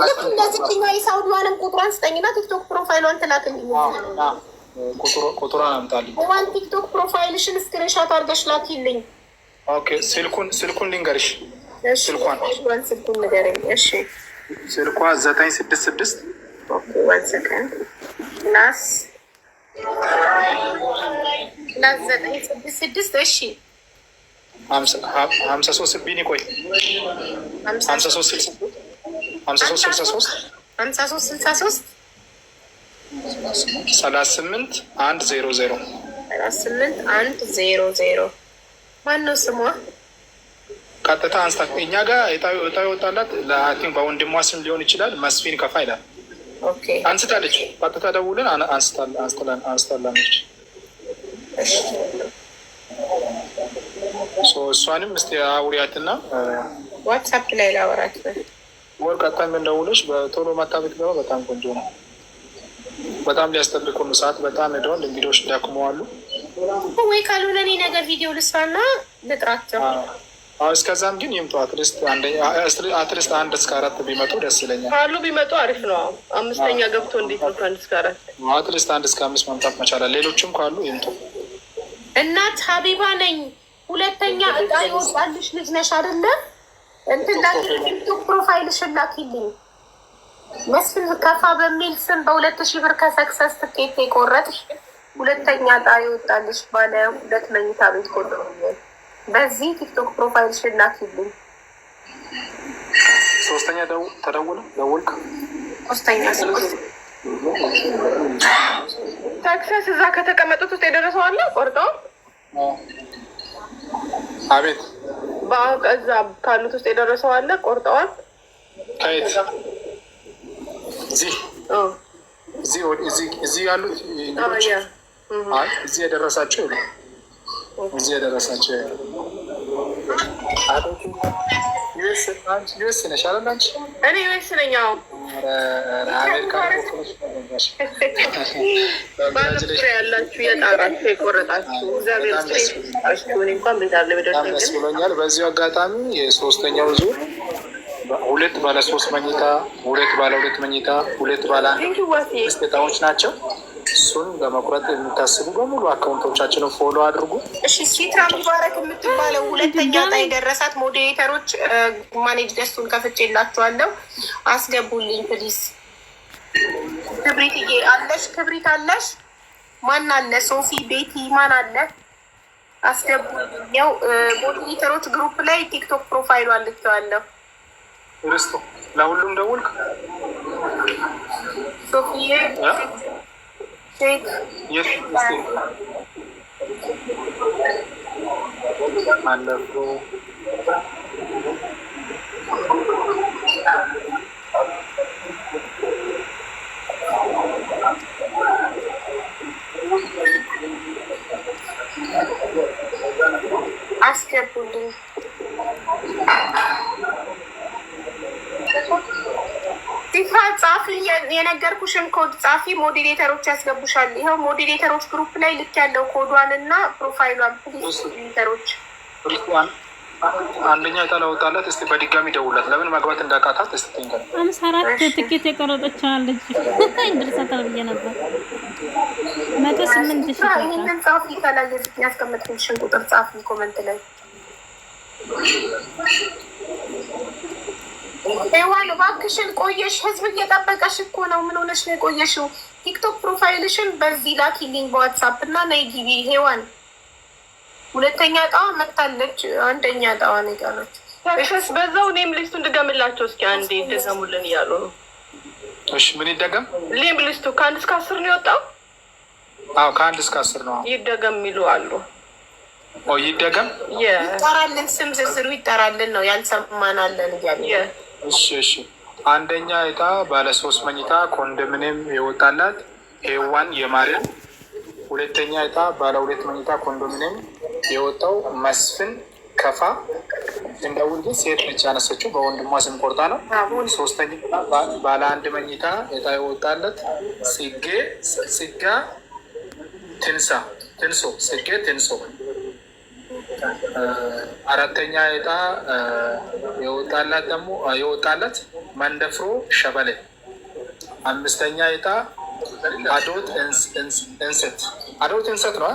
Speaker 4: ልክ እንደዚህኛ የሳውዲዋንም ቁጥሯን ስጠኝና ቲክቶክ ፕሮፋይሏን ትላክልኝ።
Speaker 7: ቁጥሯን አምጣልኝ።
Speaker 4: ዋን ቲክቶክ ፕሮፋይልሽን ስክሪንሻት አድርገሽ ላኪልኝ።
Speaker 7: ኦኬ፣ ስልኩን ልንገርሽ።
Speaker 4: ስልኩን ንገረኝ። እሺ፣
Speaker 7: ስልኳ 966
Speaker 4: ፕላስ 966 እሺ
Speaker 7: 53 ቢኒ ቆይ 53 63
Speaker 4: 53
Speaker 7: 38 100
Speaker 4: 38 100 ማነው ስሟ?
Speaker 7: ቀጥታ አንስታ እኛ ጋር እጣ ይወጣላት ለሀቲም በወንድሟ ስም ሊሆን ይችላል። መስፊን ከፋ ይላል። አንስታለች። ቀጥታ ደውልን አንስታላለች። እሷንም እስኪ አውሪያትና
Speaker 4: ዋትሳፕ ላይ ላወራት
Speaker 7: ወር ቀጥታ የምንደውልሽ በቶሎ መታ ብትገባ በጣም ቆንጆ ነው። በጣም ሊያስጠብቁን ሰዓት በጣም ሄደዋል። እንግዶች ዳክመዋሉ
Speaker 4: ወይ ካልሆነ እኔ ነገር ቪዲዮ ልስራና ልጥራቸው።
Speaker 7: እስከዛም ግን ይምጡ። አትሊስት 1 እስከ 4 ቢመጡ ደስ ይለኛል።
Speaker 4: ካሉ ቢመጡ አሪፍ ነው። 5ኛ ገብቶ እንዴት ነው 1 እስከ 4?
Speaker 7: አትሊስት 1 እስከ 5 መምጣት መቻላል። ሌሎችም ካሉ ይምጡ።
Speaker 4: እናት ሀቢባ ነኝ። ሁለተኛ ዕጣ ይወጣልሽ ልጅ ነሽ አይደለ? እንትን ላኪልኝ፣ ፕሮፋይልሽን ላኪልኝ። መስፍን ከፋ በሚል ስም በ2,000 ብር ከሰክሰስ ትኬት የቆረጥሽ ሁለተኛ ዕጣ ይወጣልሽ ባለ 2 መኝታ ቤት ኮንዶሚኒየም። በዚህ ቲክቶክ ፕሮፋይልሽን ላኪልኝ።
Speaker 7: ሶስተኛ ደውልክ
Speaker 4: ሶስተኛ
Speaker 8: ታክሰስ እዛ ከተቀመጡት ውስጥ የደረሰው አለ ቆርጠው
Speaker 7: አቤት
Speaker 8: እዛ ካሉት ውስጥ የደረሰው አለ ቆርጠዋል።
Speaker 7: ከየት እዚህ ያሉት እዚህ የደረሳቸው ዩኤስ ነሽ አይደል አንቺ?
Speaker 8: እኔ ዩኤስ ነኝ። ያላችሁ የጣራችሁ የቆረጣችሁ እግዚአብሔር እንኳን ቤት አለ
Speaker 7: ደስ ብሎኛል። በዚሁ አጋጣሚ የሶስተኛው ዙር 2 ባለ 3 መኝታ 2 ባለ 2 መኝታ 2 ባለ 5 እጣዎች ናቸው። እሱን ለመቁረጥ የምታስቡ በሙሉ አካውንቶቻችንን ፎሎ አድርጉ።
Speaker 4: እሺ ሲትራ ሙባረክ የምትባለው ሁለተኛ ዕጣ የደረሳት ሞዴሬተሮች ማኔጅ ገስቱን ከፍቼላችኋለሁ። አስገቡልኝ ፕሊስ። ክብሪትዬ አለሽ? ክብሪት አለሽ? ማን አለ? ሶፊ ቤቲ ማን አለ? አስገቡልኝ። ያው ሞዴሬተሮች ግሩፕ ላይ ቲክቶክ ፕሮፋይሉ አልቼዋለሁ።
Speaker 7: ርስቶ ለሁሉም ደውልክ?
Speaker 4: ሶፊዬ
Speaker 7: አለፉ
Speaker 4: አስገቡልኝ። ሲትራ ጻፊ፣ የነገርኩሽን ኮድ ጻፊ። ሞዴሬተሮች ያስገቡሻል። ይኸው ሞዴሬተሮች ግሩፕ ላይ ልክ ያለው ኮዷን እና ፕሮፋይሏን ፕሊስ። ሞዴሬተሮች
Speaker 7: አንደኛ የታላወጣለት እስቲ በድጋሚ ደውላት። ለምን መግባት እንዳቃታት እስቲ ትንገር።
Speaker 1: 54 ትኬት የቆረጠች አለች። ይደርሳታል ብዬ ነበር። 108 ሺህ
Speaker 4: ይህንን ጻፊ። ከላይ ያስቀመጥኩልሽን ቁጥር ጻፊ ኮመንት ላይ። ዋን እባክሽን ቆየሽ። ህዝብ እየጠበቀሽ እኮ ነው። ምን ሆነሽ ነው የቆየሽው? ቲክቶክ ፕሮፋይልሽን በዚህ ላኪልኝ በዋትሳፕ እና ነይ ግቢ። ሄዋን ሁለተኛ እጣዋ መታለች። አንደኛ እጣዋ ነው የቀረች።
Speaker 8: ታክሰስ በዛው እኔም ሊስቱ እንድገምላቸው እስኪ አንዴ ይደገሙልን እያሉ ነው።
Speaker 7: እሺ ምን ይደገም?
Speaker 8: ሌም ሊስቱ ከ1 እስከ 10 ነው የወጣው።
Speaker 7: አዎ ከ1 እስከ 10 ነው።
Speaker 8: ይደገም የሚሉ አሉ።
Speaker 7: ይደገም
Speaker 4: ይጠራልን፣ ስም ዝርዝሩ ይጠራልን ነው ያልሰማናለን እያለ።
Speaker 7: እሺ እሺ። አንደኛ እጣ ባለ 3 መኝታ ኮንዶሚኒየም የወጣላት ሄዋን የማርያም። ሁለተኛ እጣ ባለ 2 መኝታ ኮንዶሚኒየም የወጣው መስፍን ከፋ። እንደውል ግን ሴት ልጅ ያነሰችው በወንድሟ ስም ቆርጣ ነው። ሶስተኛ ባለ 1 መኝታ እጣ የወጣለት ጽጌ ትንሶ። አራተኛ እጣ የወጣለት መንደፍሮ ሸበሌ። አምስተኛ እጣ አዶት እንሰት ነው።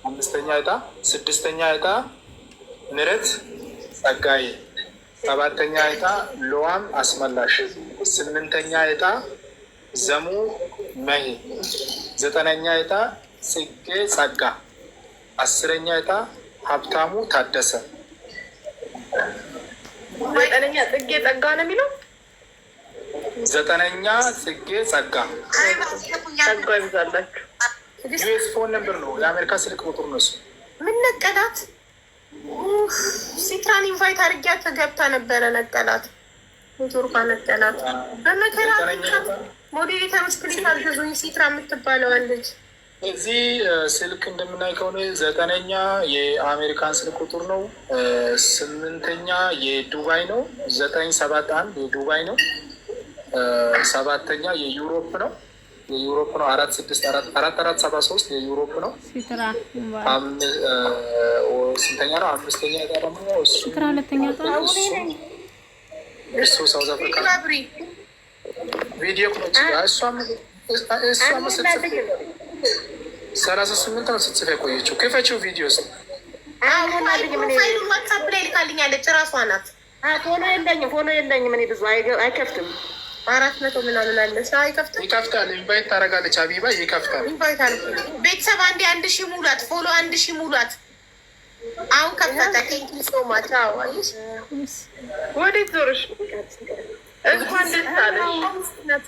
Speaker 7: አምስተኛ እጣ። ስድስተኛ እጣ ምረት ጸጋዬ። ሰባተኛ እጣ ሎዋም አስመላሽ። ስምንተኛ እጣ ዘሙ መሄ። ዘጠነኛ እጣ ጽጌ ጸጋ። 10ኛ እጣ ሀብታሙ ታደሰ።
Speaker 8: 9ኛ ጽጌ ጸጋ ነው የሚለው።
Speaker 7: 9ኛ ጽጌ ጸጋ።
Speaker 8: ጸጋ ይብዛላችሁ።
Speaker 7: ዩኤስ ፎን ነምበር ነው፣ የአሜሪካ ስልክ ቁጥር ነው እሱ።
Speaker 4: ምን ነቀላት? ሲትራን ኢንቫይት አድርጊያት ገብታ ነበረ። ነቀላት። ኔትወርኳ ነቀላት። በመከራ ሞዴሬተሮች ፕሊስ አልገዙኝ። ሲትራ የምትባለው ልጅ
Speaker 7: እዚህ ስልክ እንደምናይ ከሆነ 9ኛ የአሜሪካን ስልክ ቁጥር ነው። 8ኛ የዱባይ ነው። 971 የዱባይ ነው። 7ኛ የዩሮፕ ነው። 4473 የዩሮፕ ነው። ስንተኛ ነው? 5ኛ እጣ ደግሞ እሱ ሳውዝ አፍሪካ ቪዲዮ እሷም 38 ነው ስትጽፍ የቆየችው። ክፈችው ቪዲዮ ስ
Speaker 4: ዋትሳፕ ላይ ልካልኛለች። እራሷ ናት።
Speaker 8: ፎኖ የለኝም እኔ ብዙ አይከፍትም።
Speaker 4: 400 ምናምን አለ። አይከፍትም።
Speaker 7: ይከፍታል። ኢንቫይት ታደርጋለች። አቢባ ይከፍታል።
Speaker 4: ኢንቫይት አለ። ቤተሰብ 1,000 ሙላት። ፎሎ 1,000 ሙላት። አሁን ከፈተ ቴንኪ ሶ ማች። አዋይሽ
Speaker 8: ወዴት ዞርሽ? እንኳን ደስ አለሽ።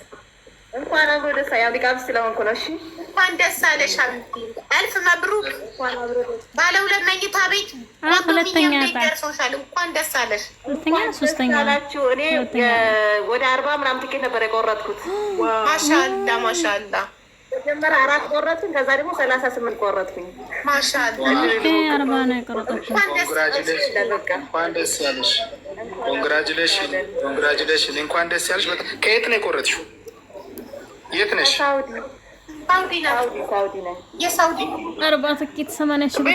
Speaker 8: እንኳን አብሮ ደስ ያው ሊቃብ ስለሆንኩ ነው። እሺ
Speaker 4: እንኳን ደስ አለሽ አንቲ። አልፍ መብሩክ። ባለ 2 መኝታ ቤት
Speaker 1: ሁለተኛ
Speaker 4: ደርሶሻል። እንኳን ደስ አለሽ።
Speaker 1: ሁለተኛ ሶስተኛ
Speaker 8: ናችሁ። እኔ ወደ 40 ምናምን ትኬት ነበር የቆረጥኩት።
Speaker 4: ማሻአላ ማሻአላ።
Speaker 8: መጀመሪያ 4 ቆረጥኩኝ፣ ከዛ ደግሞ 38 ቆረጥኩኝ።
Speaker 4: ማሻአላ
Speaker 1: 40 ነው የቆረጥኩት።
Speaker 7: እንኳን ደስ ያለሽ። ኮንግራጁሌሽን እንኳን ደስ ያለሽ። ከየት ነው የቆረጥሽው? የት ነሽ?
Speaker 8: ሳውዲ ነኝ።
Speaker 4: የሳውዲ
Speaker 1: 40 ትኬት 80 ሺህ ብር።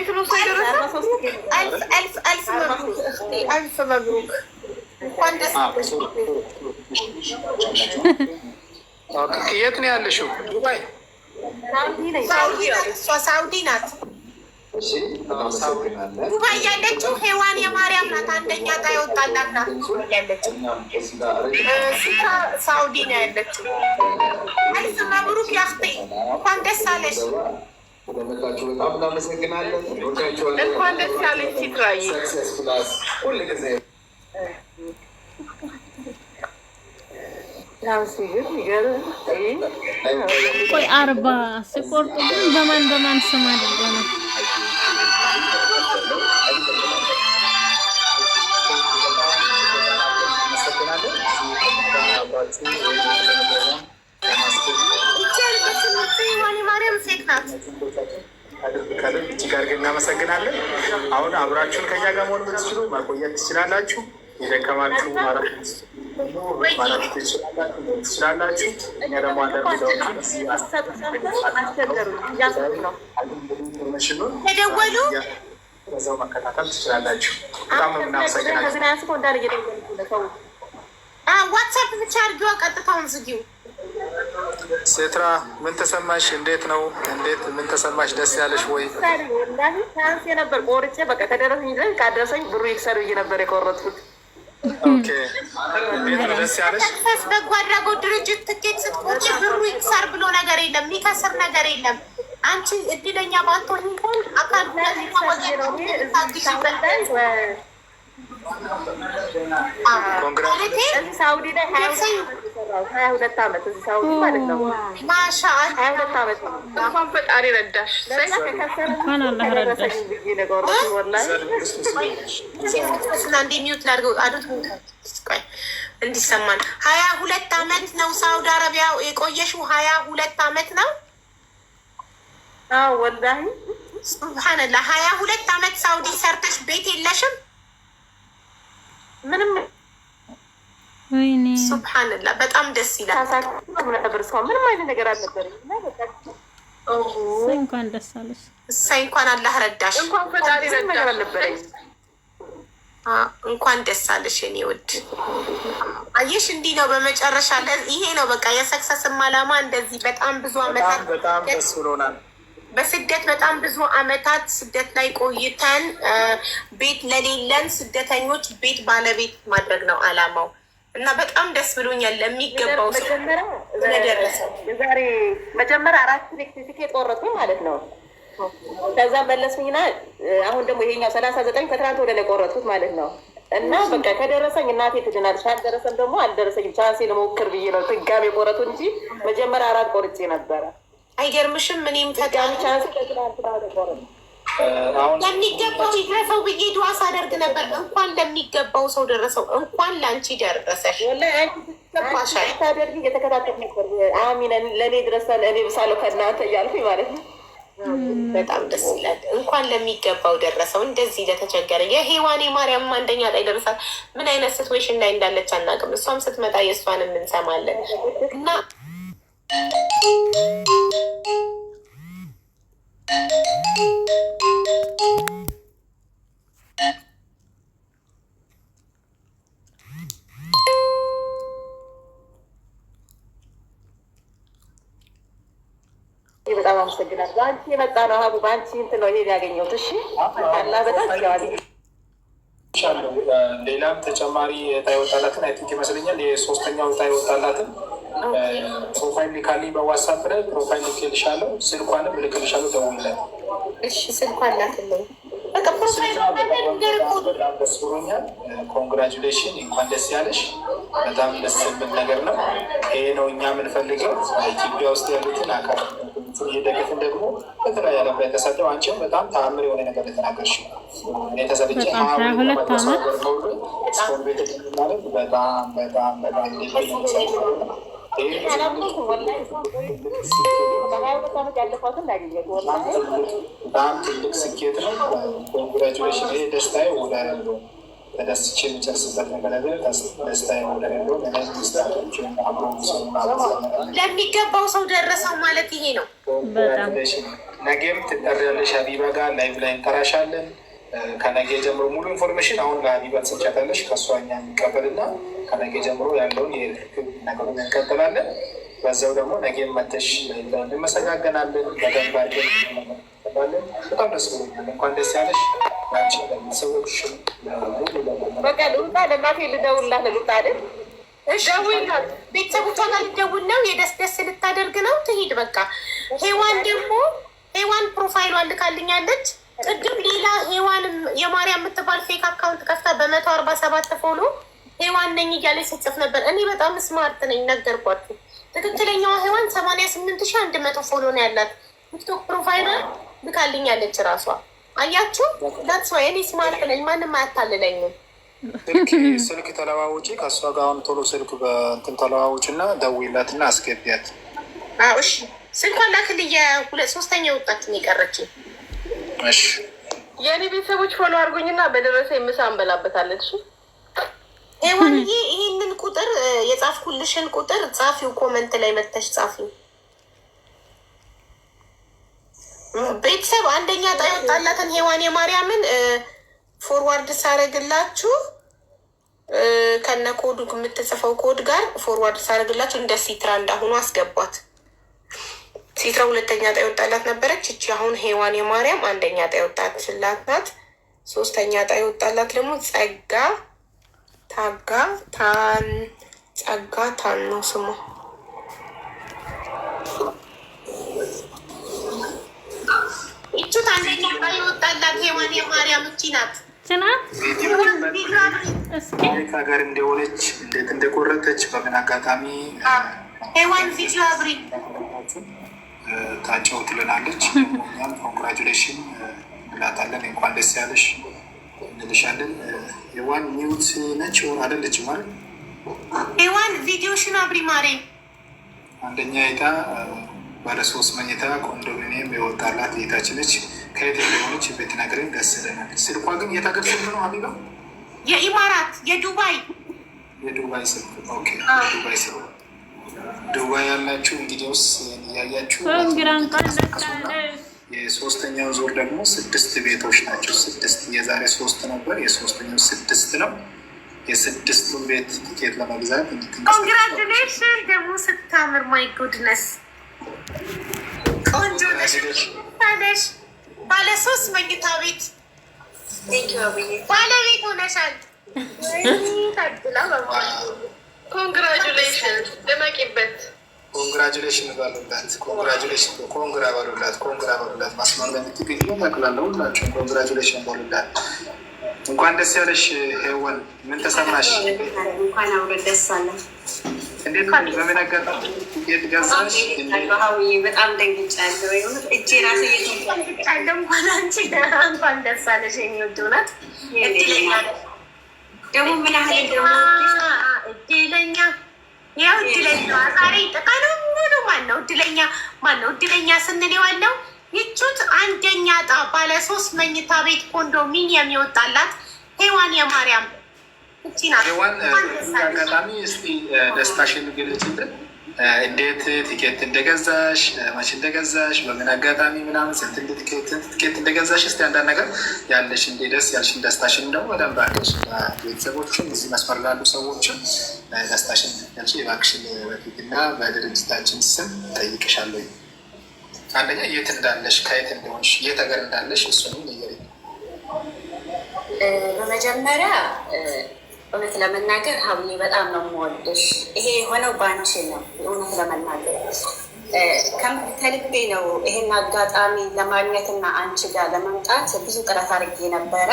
Speaker 4: አልፍ መብሩክ። እንኳን ደስ ያለሽ።
Speaker 7: የት ነው ያለሽው? ዱባይ
Speaker 4: ሳውዲ ናት። ዱባይ ያለችው ሄዋን የማርያም ናት። አንደኛ ዕጣ የወጣላት ናት ያለችው። ሳውዲ ነው ያለችው። አልፍ መብሩክ ያክቴ እንኳን ደስ አለሽ።
Speaker 8: እንኳን ደስ ያለሽ ሲትራይ።
Speaker 1: ቆይ 40 ሲቆርጡ ግን በማን ስም አድርገው ነው?
Speaker 7: እጅግ አድርገን እናመሰግናለን። አሁን አብራችሁን ከኛ ጋር መሆን የምትችሉ ማቆየት ትችላላችሁ። የደከማችሁ ማለት ትችላላችሁ። እኛ ደግሞ
Speaker 4: ተደወሉ
Speaker 7: በዛው መከታተል ትችላላችሁ። በጣም እናመሰግናለን።
Speaker 4: ዋትሳፕ ብቻ አድርጊዋ፣ ቀጥታውን ዝጊው።
Speaker 7: ሴትራ ምን ተሰማሽ? እንዴት ነው? ምን ተሰማሽ? ደስ ያለሽ ወይ?
Speaker 8: ሳንስ የነበር ቆርጬ በቃ ከደረሰኝ ዘንድ ካደረሰኝ ብሩ ይክሰር ብዬ ነበር የቆረጥኩት።
Speaker 7: ኦኬ እንዴት ነው ደስ ያለሽ?
Speaker 4: በጎ አድራጎት ድርጅት ትኬት ስትቆርጪ ብሩ ይክሰር ብሎ ነገር የለም፣ የሚከስር ነገር የለም። አንቺ እድለኛ ባትሆኝ እንኳን አካል
Speaker 8: ሳውዲ ላይ 22 ዓመት እዚህ ሳውዲ ማለት ነው።
Speaker 4: ማሻአላ
Speaker 8: 22 ዓመት ነው። እንኳን ፈጣሪ ረዳሽ።
Speaker 1: እንኳን አላህ ረዳሽ።
Speaker 4: እንዲሰማን 22 ዓመት ነው ሳውዲ አረቢያ የቆየሽው? 22 ዓመት ነው?
Speaker 8: አዎ ወላሂ
Speaker 4: ሱብሃንአላህ። 22 ዓመት ሳውዲ ሰርተሽ ቤት የለሽም?
Speaker 8: ምንም።
Speaker 1: ወይኔ
Speaker 4: ሱብሃንአላህ በጣም ደስ ይላል።
Speaker 8: ምንም አይነት ነገር አልነበረም።
Speaker 1: እንኳን ደስ አለሽ።
Speaker 4: እሰይ እንኳን አላህ ረዳሽ።
Speaker 8: እንኳን ፈጣሪ ረዳሽ።
Speaker 4: እንኳን ደስ አለሽ የኔ ውድ። አየሽ እንዲህ ነው በመጨረሻ ይሄ ነው በቃ የሰክሰስም ዓላማ እንደዚህ በጣም ብዙ አመታት
Speaker 7: በጣም ደስ ብሎናል።
Speaker 4: በስደት በጣም ብዙ አመታት ስደት ላይ ቆይተን ቤት ለሌለን ስደተኞች ቤት ባለቤት ማድረግ ነው ዓላማው እና በጣም ደስ ብሎኛል። ለሚገባው
Speaker 8: የዛሬ መጀመሪያ 4 ቲኬት ቆረጥኩኝ ማለት ነው። ከዛ መለስኩኝና አሁን ደግሞ ይሄኛው 39 ከትናንት ወደ ላይ ቆረጥኩት ማለት ነው። እና በቃ ከደረሰኝ እናቴ ትድናለች፣ ካልደረሰም ደግሞ አልደረሰኝም። ቻንሴ ለሞክር ብዬ ነው ድጋሜ ቆረጡ እንጂ መጀመሪያ 4 ቆርጬ ነበረ።
Speaker 4: አይገርምሽም? እኔም ፈጣሪ ቻንስ ለሚገባው ይድረሰው ብዬ ዱዓ ሳደርግ ነበር። እንኳን ለሚገባው ሰው ደረሰው፣ እንኳን ለአንቺ ደረሰሽ።
Speaker 8: ታደርጊ እየተከታተል ነበር። አሚን ለእኔ ድረሳ ለእኔ ብሳለሁ ከእናንተ እያልኩኝ ማለት ነው።
Speaker 4: በጣም ደስ ይላል። እንኳን ለሚገባው ደረሰው። እንደዚህ ለተቸገረ የሄዋኔ ማርያም አንደኛ ላይ ደረሳል። ምን አይነት ሲትዌሽን ላይ እንዳለች አናውቅም። እሷም ስትመጣ የእሷንም እንሰማለን እና
Speaker 8: በጣም አመሰግናለሁ። በአንቺ የመጣ ነው ሀቡ፣ በአንቺ እንትን ነው ይሄን ያገኘሁት። እሺ አላህ በጣም ይዋል።
Speaker 7: ሌላም ተጨማሪ እጣ ይወጣላትን አይ ቲንክ ይመስለኛል የሶስተኛው እጣ ይወጣላትን ፕሮፋይል ልካልኝ በዋትሳፕ ላይ ፕሮፋይል ልክልሻለሁ፣ ስልኳንም ልክልሻለሁ። ደውልላት።
Speaker 4: እሺ ስልኳን ላክልኝ። በቃ ፕሮፋይል ነገር ኮድ
Speaker 7: በጣም ደስ ብሎኛል። ኮንግራጁሌሽን፣ እንኳን ደስ ያለሽ። በጣም ደስ የሚል ነገር ነው። ይሄ ነው እኛ የምንፈልገው። ኢትዮጵያ ውስጥ ያሉትን አካል እየደገፍን ደግሞ በተለያየ ዓለም ላይ ተሰደው አንቺም በጣም ተአምር የሆነ ነገር የተናገርሽ እኔ ተሰልቼ በጣም በጣም ትልቅ ስኬት ነው። ኮንግራጁሌሽን። ይሄ ደስታዬ ወደ ተደስቼ የሚጨርስበት ነገር ደስታዬ ወደ
Speaker 4: ለሚገባው ሰው ደረሰው ማለት ይሄ ነው።
Speaker 7: ነገም ትጠሪያለሽ ሀቢባ ጋር ላይቭ ላይ እንጠራሻለን። ከነገ ጀምሮ ሙሉ ኢንፎርሜሽን አሁን ለሀቢባ ትሰጫታለሽ። ከእሷ እኛ የሚቀበልና ከነገ ጀምሮ ያለውን የርክክብ ነገሩን እንቀጥላለን። በዛው ደግሞ ነገም መተሽ እንመሰጋገናለን። በደንብ አድርገን በጣም ደስ ብሎኛል። እንኳን ደስ ያለሽ። ሰዎች
Speaker 8: በቃ ልውጣ፣ ለእናቴ ልደውልላት ልውጣ አይደል?
Speaker 4: ደውይላት። ቤተሰቦቿ ጋር ልደውል ነው። የደስ ደስ ልታደርግ ነው። ትሂድ በቃ። ሄዋን ደግሞ ሄዋን ፕሮፋይሏን ልካልኛለች። ቅድም ሌላ ሄዋን የማርያም የምትባል ፌክ አካውንት ከፍታ በ147 ፎሎ ሄዋን ነኝ እያለች ስጽፍ ነበር። እኔ በጣም ስማርት ነኝ ነገርኳችሁ። ትክክለኛዋ ሄዋን 88,100 ፎሎ ነው ያላት። ቲክቶክ ፕሮፋይሏን ልካልኛለች ራሷ። አያችሁ፣ ዳትስ ዋይ እኔ ስማርት ነኝ። ማንም አያታልለኝም።
Speaker 7: ስልክ ተለዋውጪ ከእሷ ጋር አሁን ቶሎ ስልክ በእንትን ተለዋውጭ እና ደውይላትና አስገቢያት።
Speaker 4: እሺ፣ ስልኳን ላክልኝ። ሶስተኛ የወጣችን የቀረችኝ።
Speaker 7: እሺ፣
Speaker 8: የእኔ ቤተሰቦች ፎሎ አድርጎኝና በደረሰ ምሳ እንበላበታለን። እሺ
Speaker 4: ሄዋንዬ፣ ይህንን ቁጥር የጻፍኩልሽን ቁጥር ጻፊው፣ ኮመንት ላይ መተሽ ጻፊው። ቤተሰብ አንደኛ ዕጣ የወጣላትን ሄዋን የማርያምን ፎርዋርድ ሳረግላችሁ ከነ ኮዱ የምትጽፈው ኮድ ጋር ፎርዋርድ ሳረግላችሁ እንደ ሲትራ እንዳሁኑ አስገቧት። ሲትራ ሁለተኛ ዕጣ የወጣላት ነበረች። እቺ አሁን ሄዋን የማርያም አንደኛ ዕጣ የወጣላት ናት። ሶስተኛ ዕጣ የወጣላት ደግሞ ጸጋ ታን ነው ስሙ። ይቹት አንደኛ ዕጣ የወጣላት ሄዋን የማርያም እቺ ናት።
Speaker 7: ሀገር እንደሆነች እንዴት እንደቆረጠች በምን አጋጣሚ
Speaker 4: ሄዋን ቪዲዮ አብሪ
Speaker 7: ታጫው ትለናለች። እኛም ኮንግራጁሌሽን እንላታለን። እንኳን ደስ ያለሽ እንልሻለን። ሄዋን ሚውት ነች አይደለች? ማለት
Speaker 4: ሄዋን ቪዲዮሽን አብሪ ማሬ።
Speaker 7: አንደኛ ዕጣ ባለ 3 መኝታ ኮንዶሚኒየም የወጣላት እህታችን ነች። ከየት እንደሆነች ብትነግረን ደስ ይለናል። ስልኳ ግን የት ሀገር ስልክ ነው ሀቢባ?
Speaker 4: የኢማራት የዱባይ
Speaker 7: ስልክ። ኦኬ፣ ዱባይ ስልክ። ዱባይ ያላችሁ እንግዲህ እያያችሁ የሶስተኛው ዙር ደግሞ 6 ቤቶች ናቸው። 6 የዛሬ 3 ነበር፣ የሶስተኛው 6 ነው። የ6ቱን ቤት ቲኬት ለመግዛት
Speaker 4: ኮንግራቹሌሽን። ደግሞ ስታምር ማይ ጉድነስ ቆንጆ ነሽ። ባለ 3 መኝታ ቤት ባለቤት ሆነሻል።
Speaker 8: ኮንግራጁሌሽን ደመቂበት።
Speaker 7: ኮንግራጁሌሽን ባሉላት። ኮንግራ ባሉላት። ማስማር በምትገኝ ጠቅላላ ሁላችሁም ኮንግራጁሌሽን ባሉላት። እንኳን ደስ ያለሽ ሄዋን። ምን ተሰማሽ?
Speaker 4: እንኳን አብረን ደስ አለን።
Speaker 7: እንዴት በምን አጋጣሚ ቲኬት ገዛሽ?
Speaker 4: በጣም ደንግጫለሁ። እጄ ራሴ እየተንጫለ እንኳን አንቺ እንኳን ደስ አለሽ የሚወዱ ናት። እድለኛ ደግሞ ምን ያህል ደግሞ እድለኛ ያው እድለኛ ዛሬ ጠቃሎ ሙሉ ማነው እድለኛ ስንል የዋለው ይቹት አንደኛ ዕጣ ባለ 3 መኝታ ቤት ኮንዶሚኒየም የወጣላት ሄዋን የማርያም እቺ ናት።
Speaker 7: ሄዋን አጋጣሚ እስቲ ደስታሽን ግለጪልን። እንዴት ቲኬት እንደገዛሽ፣ መቼ እንደገዛሽ፣ በምን አጋጣሚ ምናምን ስንት ቲኬት እንደገዛሽ እስቲ አንዳንድ ነገር ያለሽ እንዴ ደስ ያልሽን ደስታሽን ደግሞ በደንብ አድርገሽ ቤተሰቦችም እዚህ መስመር ላሉ ሰዎችም ደስታሽን ገልጪ እባክሽን። በፊትና በድርጅታችን ስም ጠይቅሻለሁ። አንደኛ የት እንዳለሽ፣ ከየት እንደሆንሽ፣ የት ሀገር እንዳለሽ እሱንም ንገሪኝ።
Speaker 9: በመጀመሪያ እውነት ለመናገር ሀብዬ በጣም ነው የምወድሽ። ይሄ የሆነው ባንቺ ነው። እውነት ለመናገር ከልቤ ነው ይሄን አጋጣሚ ለማግኘትና አንቺ ጋር ለመምጣት ብዙ ጥረት አድርጌ ነበረ።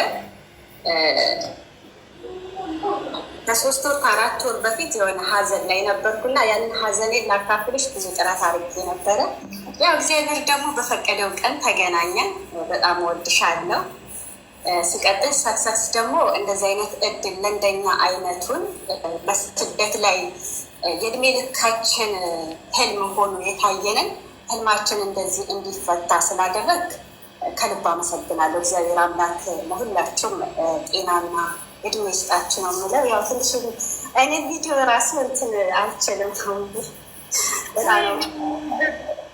Speaker 9: ከ3 ወር ከ4 ወር በፊት የሆነ ሀዘን ላይ ነበርኩና ያንን ሀዘኔን ላካፍልሽ ብዙ ጥረት አድርጌ ነበረ። ያው እግዚአብሔር ደግሞ በፈቀደው ቀን ተገናኘን። በጣም እወድሻለሁ። ሲቀጥል ሰክሰስ ደግሞ እንደዚህ አይነት እድል ለእንደኛ አይነቱን በስደት ላይ የእድሜ ልካችን ህልም ሆኖ የታየንን ህልማችን እንደዚህ እንዲፈታ ስላደረግ ከልብ አመሰግናለሁ። እግዚአብሔር አምላክ ለሁላችሁም ጤናና እድሜ ይስጣችሁ ነው የምለው። ያው ትንሽ አይነት ቪዲዮ ራሱ እንትን አልችልም። በጣም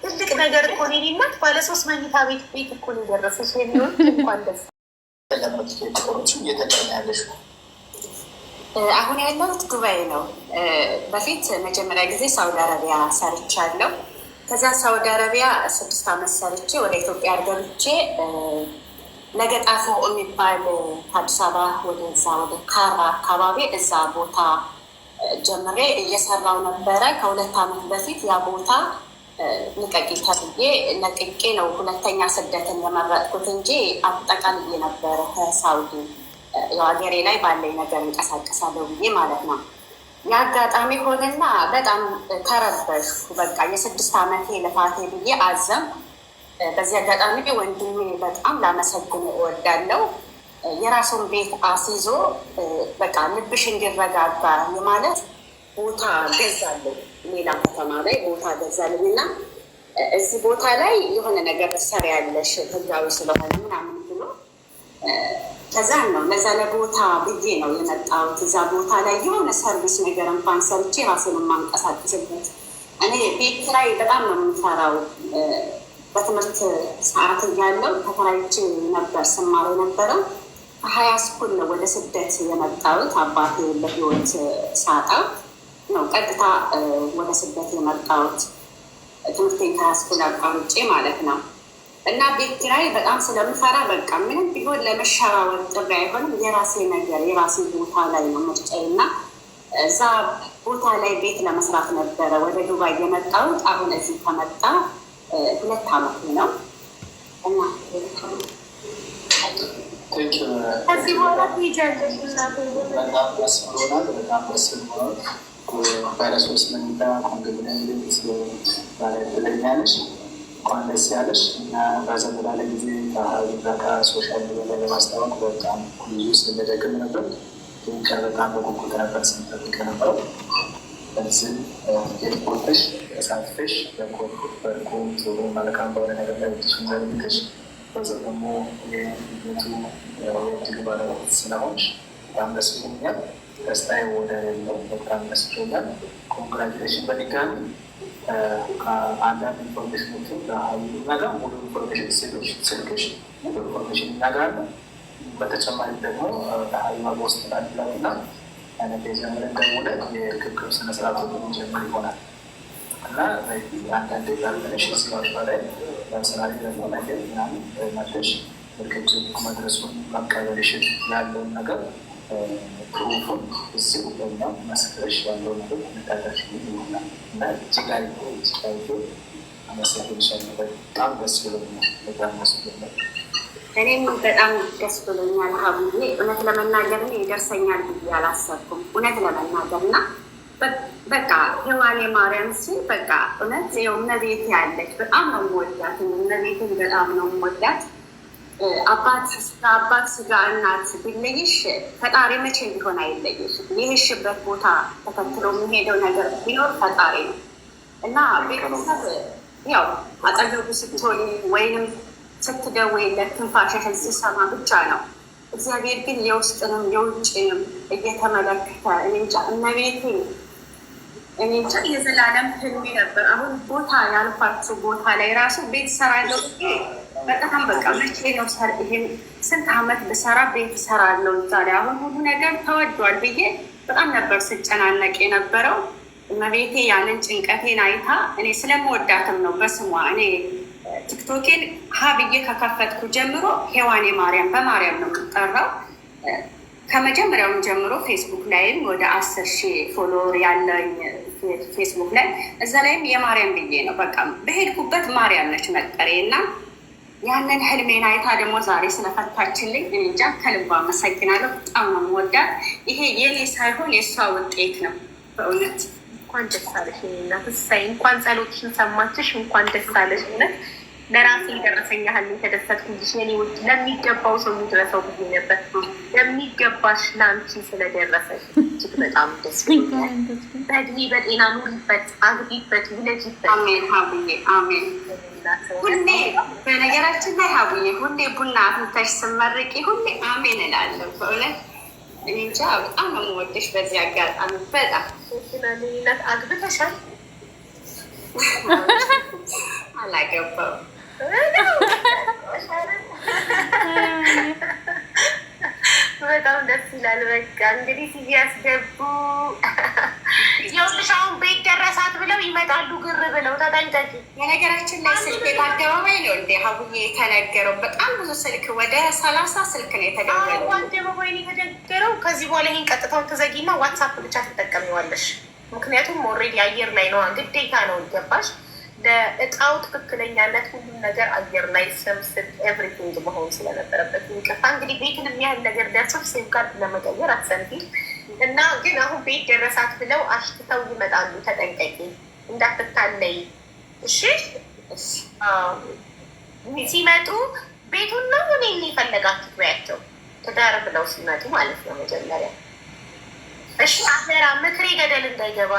Speaker 4: ትልቅ ነገር እኮ ነው። እናት ባለ 3 መኝታ ቤት እኮ ነው የደረሰች የሚሆን እንኳን ደስ
Speaker 9: አሁን ያለሁት ዱባይ ነው። በፊት መጀመሪያ ጊዜ ሳውዲ አረቢያ ሰርቻለሁ። ከዛ ሳውዲ አረቢያ 6 ዓመት ሰርቼ ወደ ኢትዮጵያ ገብቼ ለገጣፎ የሚባል ከአዲስ አበባ ወደዛ ወደ ካራ አካባቢ እዛ ቦታ ጀምሬ እየሰራው ነበረ። ከ2 ዓመት በፊት ያ ቦታ ንቀቂ ተብዬ ነቅቄ ነው ሁለተኛ ስደትን የመረጥኩት እንጂ አጠቃልዬ ነበረ ከሳውዲ የሀገሬ ላይ ባለኝ ነገር እንቀሳቀሳለሁ ብዬ ማለት ነው። የአጋጣሚ ሆነና በጣም ተረበሽኩ። በቃ የ6 ዓመቴ ልፋቴ ብዬ አዘም። በዚህ አጋጣሚ ወንድሜ በጣም ላመሰግን እወዳለሁ። የራሱን ቤት አስይዞ በቃ ልብሽ እንዲረጋጋ የማለት ቦታ ገዛለሁ። ሌላ ከተማ ላይ ቦታ ገዛልኝ እና እዚህ ቦታ ላይ የሆነ ነገር ትሰሪያለሽ ህጋዊ ስለሆነ ምናምን ብሎ ከዛ ነው ለዛ ለቦታ ብዬ ነው የመጣሁት። እዛ ቦታ ላይ የሆነ ሰርቪስ ነገር እንኳን ሰርቼ ራሴን የማንቀሳቀስበት። እኔ ቤት ላይ በጣም ነው የምፈራው። በትምህርት ሰዓት እያለሁ ተከራይቼ ነበር ስማር የነበረው። ከሀያ ስኩል ነው ወደ ስደት የመጣሁት። አባቴ በህይወት ሳጣ ነው ቀጥታ ወደ ስደት የመጣሁት። ትምህርቴን ከሀያ ስኩል አቋርጬ ማለት ነው። እና ቤት ኪራይ በጣም ስለምፈራ በቃ ምንም ቢሆን ለመሸራወር ጥሪ አይሆንም። የራሴ ነገር የራሴ ቦታ ላይ ነው ምርጫዬ እና እዛ ቦታ ላይ ቤት ለመስራት ነበረ ወደ ዱባይ የመጣሁት። አሁን እዚህ ከመጣ 2 ዓመት ነው እና
Speaker 4: ከዚህ በኋላ ትሄጃለሽ።
Speaker 3: በጣም ደስ ብሎናል። በጣም ደስ ብሎናል። ባለ 3 መኝታ ኮንዶሚኒየም ባለቤትለኛለሽ እንኳን ደስ ያለሽ እና በዘመ ባለ ጊዜ ከሶሻል ሚዲያ ላይ ለማስታወቅ በጣም ብዙ ስንደግም ነበር። ግን በጣም በጉጉት ነበር ስንጠብቅ ነበረው። በዚህ የሪፖርትሽ ተሳትፈሽ በርኩም ጥሩ መልካም በሆነ ነገር ላይ ትሽንዘርግሽ በዛ ደግሞ የቤቱ የእጅግ ባለቤት ስለሆንሽ በጣም ደስ ብሎኛል። ደስታዬ ወደ ሌለው በጣም ደስ ብሎኛል። ኮንግራጁሌሽን በድጋሚ አንዳንድ ኢንፎርሜሽኖችን ለሀይሉ ነገር ሙሉ ኢንፎርሜሽን ስልክሽ ሙሉ ኢንፎርሜሽን እናገራለን። በተጨማሪ ደግሞ ለሀይሉ በውስጥ ላድላል እና አይነት የጀምረን ደውለ የርክክብ ስነስርዓቱ ጀምር ይሆናል እና አንዳንድ ጋርነሽ ስራዎች በላይ ለምሳሌ ደግሞ ነገር ምናምን መለሽ ርክክብ መድረሱን መቀበልሽን ያለውን ነገር ፕሩፉን እዚሁ በኛው መስክረሽ ያለው ነገር እንዳደርሽ ይሆናል እና ጅጋሪ አመሰግንሻለሁ። በጣም ደስ ብሎኛል። በጣም ደስ ብሎኛል።
Speaker 9: እኔም በጣም ደስ ብሎኛል። ሀቡዬ እውነት ለመናገር ይደርሰኛል ብዬ አላሰብኩም። እውነት ለመናገር እና በቃ ሔዋኔ ማርያም ሲል በቃ እውነት ው እመቤቴ ያለች በጣም ነው የምወዳት። እመቤቴን በጣም ነው የምወዳት። አባት ስጋ እናት ቢለይሽ ፈጣሪ መቼ ቢሆን አይለይሽ። ይህሽበት ቦታ ተከትሎ የሚሄደው ነገር ቢኖር ፈጣሪ ነው እና ቤተሰብ ያው አጠገቡ ስትሆን ወይንም ስትደውይለት ትንፋሽሽን ሲሰማ ብቻ ነው። እግዚአብሔር ግን የውስጥንም የውጭንም እየተመለከተ እኔ እንጃ እመቤቴ እኔ እንጃ የዘላለም ህልሜ ነበር። አሁን ቦታ ያልኳችሁ ቦታ ላይ ራሱ ቤት ሰራለሁ በጣም በቃ መቼ ነው ይሄን ስንት ዓመት ብሰራ ቤት ሰራለሁ ዛሬ አሁን ሁሉ ነገር ተወዷል ብዬ በጣም ነበር ስጨናነቅ የነበረው። እመቤቴ ያንን ጭንቀቴን አይታ እኔ ስለምወዳትም ነው በስሟ እኔ ቲክቶኬን ሀብዬ ከከፈትኩ ጀምሮ ሔዋኔ ማርያም በማርያም ነው የምጠራው። ከመጀመሪያውን ጀምሮ ፌስቡክ ላይም ወደ 10,000 ፎሎወር ያለኝ ፌስቡክ ላይ እዛ ላይም የማርያም ብዬ ነው በቃ በሄድኩበት ማርያም ነች መጠሬ እና ያንን ህልሜን አይታ ደግሞ ዛሬ ስለፈታችልኝ እንጃ ከልባ አመሰግናለሁ። በጣም ነው የምወዳት። ይሄ የኔ ሳይሆን የእሷ ውጤት ነው በእውነት።
Speaker 4: እንኳን ደስ አለሽ እናት እሰይ፣ እንኳን ጸሎትሽን ሰማችሽ፣ እንኳን ደስ አለሽ። እውነት ለራሴ የደረሰኝ ያህል የተደሰትኩልሽ የኔ ውድ። ለሚገባው ሰው የሚደረሰው ብዬ ነበር፣ ለሚገባሽ ለአንቺ ስለደረሰሽ እጅግ በጣም ደስ ብሎኛል። በእድሜ በጤና ኑሪበት፣ አግቢበት፣ ውለጂበት።
Speaker 9: አሜን ሀቡዬ አሜን። ሁሌ በነገራችን ላይ ሀቡዬ ሁሌ ቡና አፍልተሽ ስመርቂ ሁሌ አሜን እላለሁ በእውነት። እኔ እንጃ በጣም ነው የምወድሽ በዚህ አጋጣሚ በጣም
Speaker 4: ስለሌላት። አግብተሻል?
Speaker 9: አላገባም።
Speaker 4: በጣም ደስ ይላል። በቃ እንግዲህ ሲያስገቡ ይኸውልሽ አሁን ቤት ደረሳት ብለው ይመጣሉ ግር ብለው፣ ተጠንቀቂ።
Speaker 9: በነገራችን ላይ ስልክ በአደባባይ ነው እንደ ሀቡዬ የተነገረው። በጣም ብዙ ስልክ ወደ 30 ስልክ ነው የተደወለው።
Speaker 4: አደባባይ ነው የተነገረው። ከዚህ በኋላ ይህን ቀጥታውን ትዘጊና ዋትሳፕ ብቻ ትጠቀሚዋለሽ። ምክንያቱም ኦልሬዲ አየር ላይ ነው፣ ግዴታ ነው ይገባሽ። ለእጣው ትክክለኛነት ሁሉም ነገር አየር ላይ ስም ስልክ ኤቭሪቲንግ መሆን ስለነበረበት ይቅርታ። እንግዲህ ቤትን የሚያህል ነገር ደርሰው ሲም ካርድ ለመቀየር አትሰንፊ እና ግን አሁን ቤት ደረሳት ብለው አሽትተው ይመጣሉ። ተጠንቀቂ እንዳትታለይ እሺ። ሲመጡ ቤቱን ነው እኔ የፈለጋችሁት በያቸው፣ ትዳር ብለው ሲመጡ ማለት ነው መጀመሪያ። እሺ አፈራ ምክሬ ገደል እንዳይገባ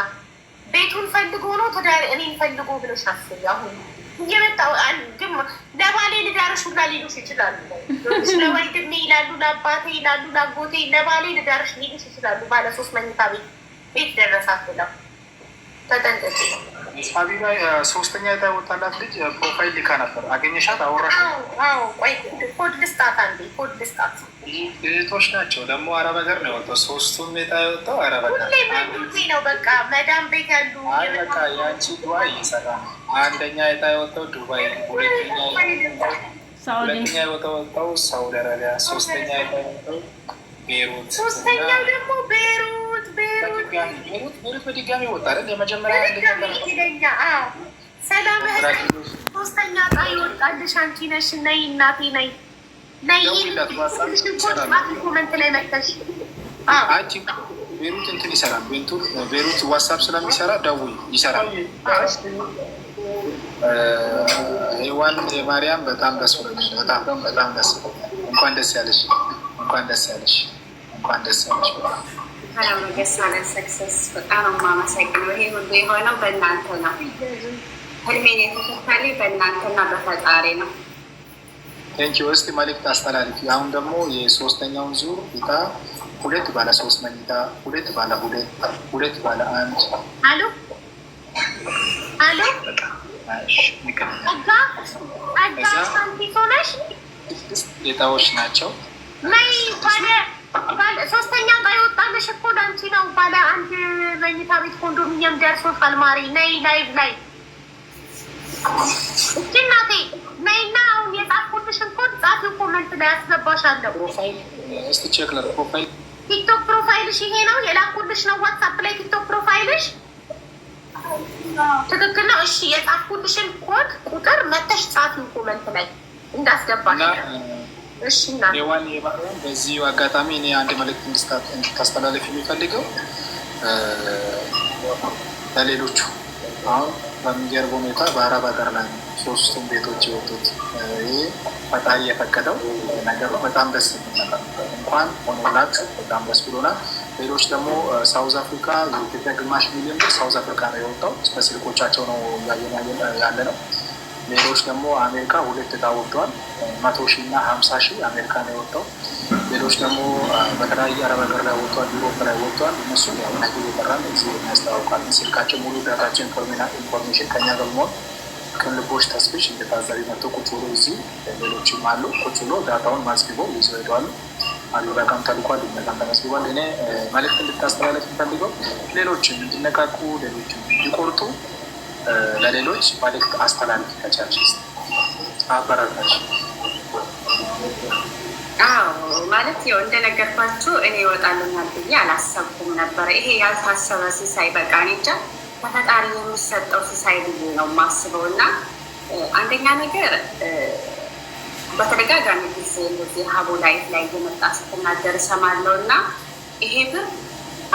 Speaker 4: ቤቱን ፈልጎ ነው ትዳር እኔን ፈልጎ ብለሽ አስቢ። አሁን እየመጣው አንድም ለባሌ ልዳርሽ ሁላ ሊሉሽ ይችላሉ። ለወንድሜ ይላሉ፣ ለአባቴ ይላሉ፣ ለአጎቴ ለባሌ ልዳርሽ ሊሉሽ ይችላሉ። ባለ 3 መኝታ ቤት ደረሳት ብለው ተጠንቀቂ።
Speaker 7: ሀቢባ 3ኛ የታወጣላት ልጅ ፕሮፋይል ልካ ነበር። አገኘሻት? አወራሽ?
Speaker 4: አዎ ቆይ ኮድ ልስጣት አንዴ፣ ኮድ ልስጣት።
Speaker 7: እህቶች ናቸው ደግሞ አረብ ሀገር ነው የወጣው። 3ቱም ቤታ የወጣው አረብ ሀገር
Speaker 4: ነው። በቃ መዳም ቤት ያሉ
Speaker 7: በቃ ያንቺ ዱባይ እየሰራ ነው። አንደኛ የታ የወጣው ዱባይ፣ ሁለተኛ የወጣው ሳውዲ አረቢያ፣ 3ኛ የታ የወጣው ቤሩት፣
Speaker 4: 3ኛው ደግሞ ቤሩት
Speaker 7: በድጋሚ ወጣ አይደል? የመጀመሪያ
Speaker 4: ይለኛ ሰላም 3ኛ ዕጣ ይወጣልሽ አንቺ ነሽ። ነይ እናቴ ነይ ነይ ኮመንት ላይ መጥተሽ
Speaker 7: አንቺ ቤሩት እንትን ይሰራል። ቤሩት ዋትሳፕ ስለሚሰራ ደውይ ይሰራል። ሔዋን የማርያም በጣም ደስ ብሎኛል። በጣም ደስ እንኳን ደስ ያለሽ፣ እንኳን ደስ ያለሽ፣ እንኳን ደስ ያለሽ።
Speaker 9: ከለመገሳለ ሰክሰስ በጣም የማመሰግነው። ይሄ ሁሉ የሆነው በእናንተ ነው። ህልሜን የተፈታልኝ በእናንተና በፈጣሪ ነው።
Speaker 7: ቴንኪ ውስጥ መልዕክት አስተላልፊ። አሁን ደግሞ የ3ኛውን ዙር ዕጣ 2 ባለ 3 መኝታ፣ 2 ባለ 2፣ 2 ባለ 1።
Speaker 4: አሎ አሎ
Speaker 7: ዕጣዎች ናቸው።
Speaker 4: ነይ ባለ 3ኛ ዕጣ የወጣልሽ እኮ ለአንቺ ነው። ባለ 1 መኝታ ቤት ኮንዶሚኒየም ደርሶሻል። ማሪ ነይ ላይቭ ላይ እቺ እናቴ ነይና አሁን የጻፍኩልሽን ኮድ ጻፊው ኮመንት ላይ አስገባሻለሁ።
Speaker 7: ፕሮፋይል እስቲ ቼክ ለ ፕሮፋይል
Speaker 4: ቲክቶክ ፕሮፋይልሽ ይሄ ነው የላኩልሽ ነው። ዋትሳፕ ላይ ቲክቶክ ፕሮፋይልሽ ትክክል ነው። እሺ የጻፍኩልሽን ኮድ ቁጥር መተሽ ጻፊው ኮመንት ላይ እንዳስገባሽ። እሺ እና
Speaker 7: ሔዋን የማርያም በዚህ አጋጣሚ እኔ አንድ መልዕክት እንድታስተላለፍ የሚፈልገው ለሌሎቹ አሁን በሚገርብ ሁኔታ በአረብ ሀገር ላይ 3ቱም ቤቶች የወጡት ይህ ፈጣሪ የፈቀደው ነገር ነው። በጣም ደስ የሚል እንኳን ሆኖላችሁ በጣም ደስ ብሎናል። ሌሎች ደግሞ ሳውዝ አፍሪካ የኢትዮጵያ ግማሽ ሚሊዮን ብር ሳውዝ አፍሪካ ነው የወጣው። በስልኮቻቸው ነው እያየን ያለ ነው። ሌሎች ደግሞ አሜሪካ 2 ዕጣ ወጥተዋል። 100,000 እና 50,000 አሜሪካ ነው የወጣው። ሌሎች ደግሞ በተለያየ አረብ ሀገር ላይ ወጥተዋል፣ ዩሮፕ ላይ ወጥተዋል። እነሱም ያው ነገር የጠራን እዚህ የሚያስታውቃል። ስልካቸው ሙሉ ዳታቸው ኢንፎርሜሽን ከኛ በመሆን ክንልቦች ተስፊሽ እንደታዛቢ መጥቶ ቁጭ ብሎ እዚህ ሌሎችም አሉ ቁጭ ብሎ ዳታውን ማስግበው ይዘው ሄደዋል። አሉላቃም ተልኳል፣ ይነቃም ተመስግቧል። እኔ መልዕክት እንድታስተላለፍ የሚፈልገው ሌሎችም እንዲነቃቁ፣ ሌሎችም እንዲቆርጡ ለሌሎች መልዕክት አስተላልፍ ከቻልሽ አበረታች።
Speaker 9: ማለት ያው እንደነገርኳችሁ እኔ ይወጣልኛል ብዬ አላሰብኩም ነበረ። ይሄ ያልታሰበ ሲሳይ በቃ እኔ እንጃ ከፈጣሪ የሚሰጠው ሲሳይ ብዬ ነው የማስበው። እና አንደኛ ነገር በተደጋጋሚ ጊዜ እንደዚህ ሀቡ ላይፍ ላይ እየመጣ ስትናገር እሰማለሁ እና ይሄ ብር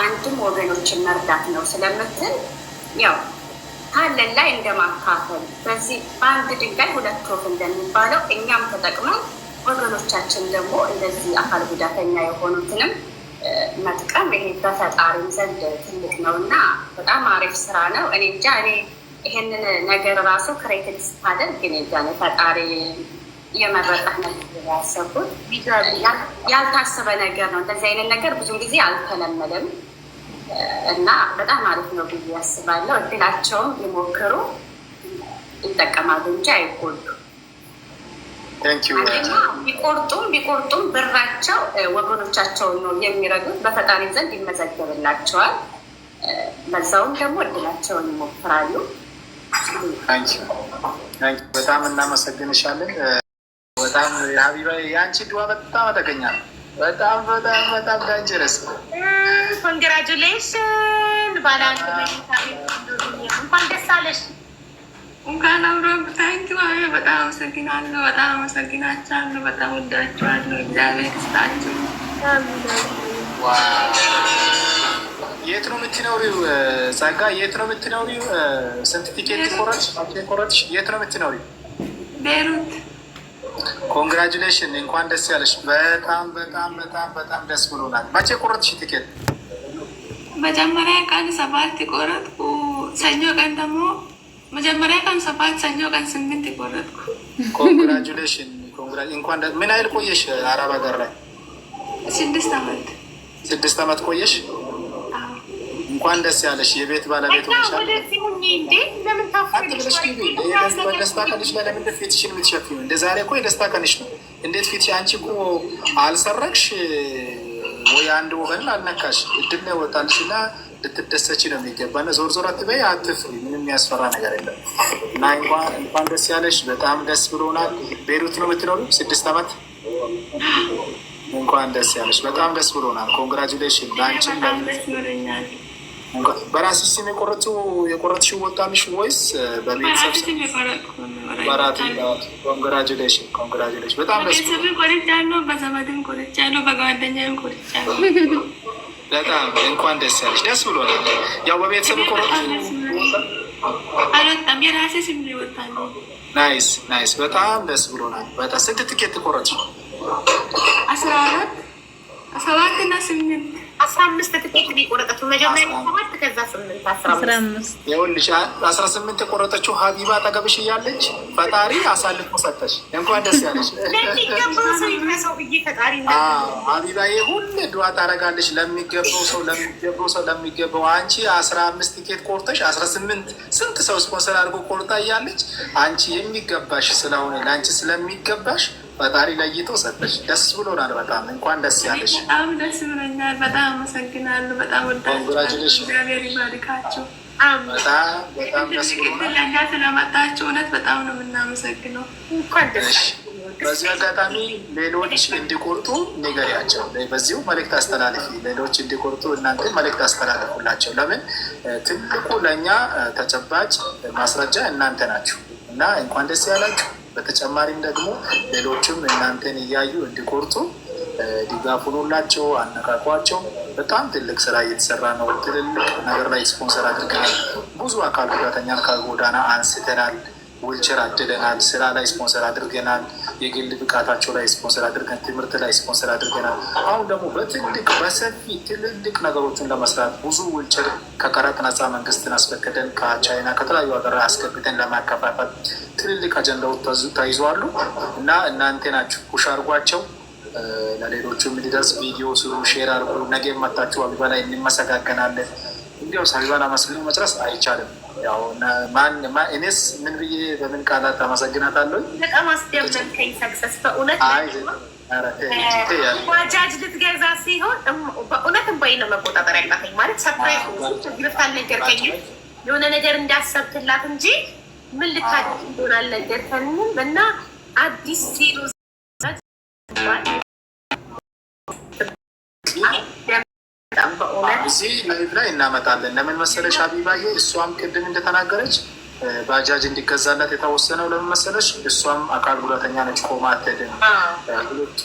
Speaker 9: አንድም ወገኖችን መርዳት ነው ስለምትል ያው ካለን ላይ እንደማካፈል በዚህ በአንድ ድንጋይ ሁለት ወፍ እንደሚባለው እኛም ተጠቅመን ወገኖቻችን ደግሞ እንደዚህ አካል ጉዳተኛ የሆኑትንም መጥቀም ይሄ በፈጣሪም ዘንድ ትልቅ ነው እና በጣም አሪፍ ስራ ነው። እኔ እንጃ እኔ ይሄንን ነገር ራሱ ክሬቲቭ ስታደርግ እኔ እንጃ ፈጣሪ የመረጠህ ነገር ያሰብኩት ያልታሰበ ነገር ነው። እንደዚህ አይነት ነገር ብዙ ጊዜ አልተለመደም እና በጣም አሪፍ ነው ብዬ ያስባለሁ። እድላቸውም ሊሞክሩ ይጠቀማሉ እንጂ አይጎዱ። ቢቆርጡም ብራቸው ወገኖቻቸውን ነው የሚረዱት። በፈጣሪ ዘንድ ይመዘገብላቸዋል። በዛውም ደግሞ እድላቸውን ይሞክራሉ።
Speaker 7: በጣም እናመሰግንሻለን። በጣም ሀቢባ የአንቺ ድዋ በጣም አደገኛ ነው። በጣም በጣም በጣም ዳንጀረስ።
Speaker 4: ኮንግራጁሌሽን ባላንድ እንኳን ደስ አለሽ።
Speaker 10: እንኳን አብሮ ታንኪ። በጣም አመሰግናለሁ። በጣም አመሰግናችኋለሁ። በጣም ወዳችኋለሁ። እግዚአብሔር ይስጣችሁ።
Speaker 7: የት ነው የምትኖሪው? ጸጋ የት ነው የምትኖሪው? ስንት ቲኬት ቆረጥሽ? የት ነው የምትኖሪው?
Speaker 10: ቤሩት።
Speaker 7: ኮንግራጁሌሽን እንኳን ደስ ያለሽ። በጣም በጣም በጣም በጣም ደስ ብሎናል። መቼ ቆረጥሽ ቲኬት?
Speaker 10: መጀመሪያ ቀን 7 ቆረጥኩ። ሰኞ ቀን ደግሞ መጀመሪያ ቀን 7፣ ሰኞ ቀን 8 ቆረጥኩ።
Speaker 7: ኮንግራጁሌሽን እንኳን ምን ያህል ቆየሽ አረብ ሀገር ላይ?
Speaker 10: 6 ዓመት።
Speaker 7: 6 ዓመት ቆየሽ? እንኳን ደስ ያለሽ። የቤት ባለቤት ሆነሻል። በደስታ ቀንሽ ላይ ለምን ፊትሽን የምትሸፊው? እንደ ዛሬ እኮ የደስታ ቀንሽ ነው። እንዴት ፊትሽ? አንቺ እኮ አልሰረቅሽ ወይ አንድ ወገንን አልነካሽ። እድል ነው ወጣልሽ እና ልትደሰች ነው የሚገባ። ዞር ዞር አትበይ፣ አትፍሪ። ምንም የሚያስፈራ ነገር የለም እና እንኳን ደስ ያለሽ። በጣም ደስ ብሎናል። ቤሩት ነው የምትኖሪው? 6 ዓመት። እንኳን ደስ ያለሽ። በጣም ደስ ብሎናል። ኮንግራጁሌሽን ለአንቺን። በራስሽ ስም የቆረጥሽው ወጣልሽ ወይስ በቤተሰብ ስም? በራት። ኮንግራጁሌሽን ኮንግራጁሌሽን። በጣም ደስ ብሎናል።
Speaker 10: ቆርጫለሁ፣ በዘመድም ቆርጫለሁ፣ በጓደኛም ቆርጫለሁ።
Speaker 7: በጣም እንኳን ደስ ያለሽ። ደስ ብሎናል። ያው በቤተሰብ ቆረጥ
Speaker 10: አልወጣም፣ የራሴ ስም ነው ይወጣልኝ።
Speaker 7: ናይስ ናይስ። በጣም ደስ ብሎናል። በጣም ስንት ትኬት ቆረጥሽ?
Speaker 10: 14፣ 7 እና 8
Speaker 4: 15 ትኬት ሊቆረጠችው መጀመሪያ 7 ከዛ 8 15
Speaker 7: ይኸውልሽ 18 የቆረጠችው ሀቢባ አጠገብሽ እያለች ፈጣሪ አሳልፎ ሰጠሽ። እንኳን ደስ ያለሽ። ሀቢባዬ ሁሌ ድዋ ታደርጋለች ለሚገባው አንቺ 15 ቲኬት ቆርጠሽ 18 ስንት ሰው ስፖንሰር አድርጎ ቆርጣ እያለች አንቺ የሚገባሽ ስለሆነ ለአንቺ ስለሚገባሽ ፈጣሪ ለይቶ ሰጠሽ። ደስ ብሎናል። በጣም እንኳን ደስ ያለሽ።
Speaker 10: በጣም ደስ ብሎኛል። በጣም አመሰግናለሁ። በጣም ወዳችሁ። እግዚአብሔር ይባርካችሁ።
Speaker 7: በጣም ደስ ብሎናል።
Speaker 10: ለእኛ ስለመጣችሁ እውነት በጣም ነው የምናመሰግነው።
Speaker 7: በዚህ አጋጣሚ ሌሎች እንዲቆርጡ ንገሪያቸው። በዚሁ መልእክት አስተላልፊ። ሌሎች እንዲቆርጡ እናንተ መልእክት አስተላልፉላቸው። ለምን ትልቁ ለእኛ ተጨባጭ ማስረጃ እናንተ ናችሁ እና እንኳን ደስ ያላችሁ። በተጨማሪም ደግሞ ሌሎችም እናንተን እያዩ እንዲቆርጡ ድጋፍ ሆኖላቸው አነቃቋቸው። በጣም ትልቅ ስራ እየተሰራ ነው። ትልልቅ ነገር ላይ ስፖንሰር አድርገናል። ብዙ አካል ጉዳተኛን ከጎዳና አንስተናል። ዊልቸር አድለናል። ስራ ላይ ስፖንሰር አድርገናል። የግል ብቃታቸው ላይ ስፖንሰር አድርገን፣ ትምህርት ላይ ስፖንሰር አድርገናል። አሁን ደግሞ በትልቅ በሰፊ ትልልቅ ነገሮችን ለመስራት ብዙ ዊልቸር ከቀረጥ ነፃ መንግስትን አስፈቅደን ከቻይና ከተለያዩ ሀገር አስገብተን ለማከፋፈል ትልልቅ አጀንዳዎች ተይዘዋሉ እና እናንተ ናችሁ ፑሽ አድርጓቸው። ለሌሎቹ እንዲደርስ ቪዲዮ ስሩ፣ ሼር አድርጉ። ነገ መጣችሁ ሀቢባ ላይ እንመሰጋገናለን። እንዲያው ሀቢባን አመስግኖ መጨረስ አይቻልም። ያው እኔስ ምን ብዬ በምን ቃላት አመሰግናታለሁ።
Speaker 4: በጣም አስደመምከኝ። ሰክሰስ በእውነት ባጃጅ ልትገዛ ሲሆን በእውነት እንባይ ነው መቆጣጠር ያቃተኝ። ማለት ሰፕራይዝ ግርታል ነገር ከኝ የሆነ ነገር እንዳሰብክላት እንጂ ምን ልታደርግ እንደሆነ አልነገርከኝም እና አዲስ ሲሉ
Speaker 3: እዚህ ላይቭ ላይ እናመጣለን። ለምን መሰለሽ ሀቢባዬ፣ እሷም ቅድም እንደተናገረች ባጃጅ እንዲገዛላት የተወሰነው ለምን መሰለሽ? እሷም አካል ጉዳተኛ ነች፣ ቆማ አትሄድም።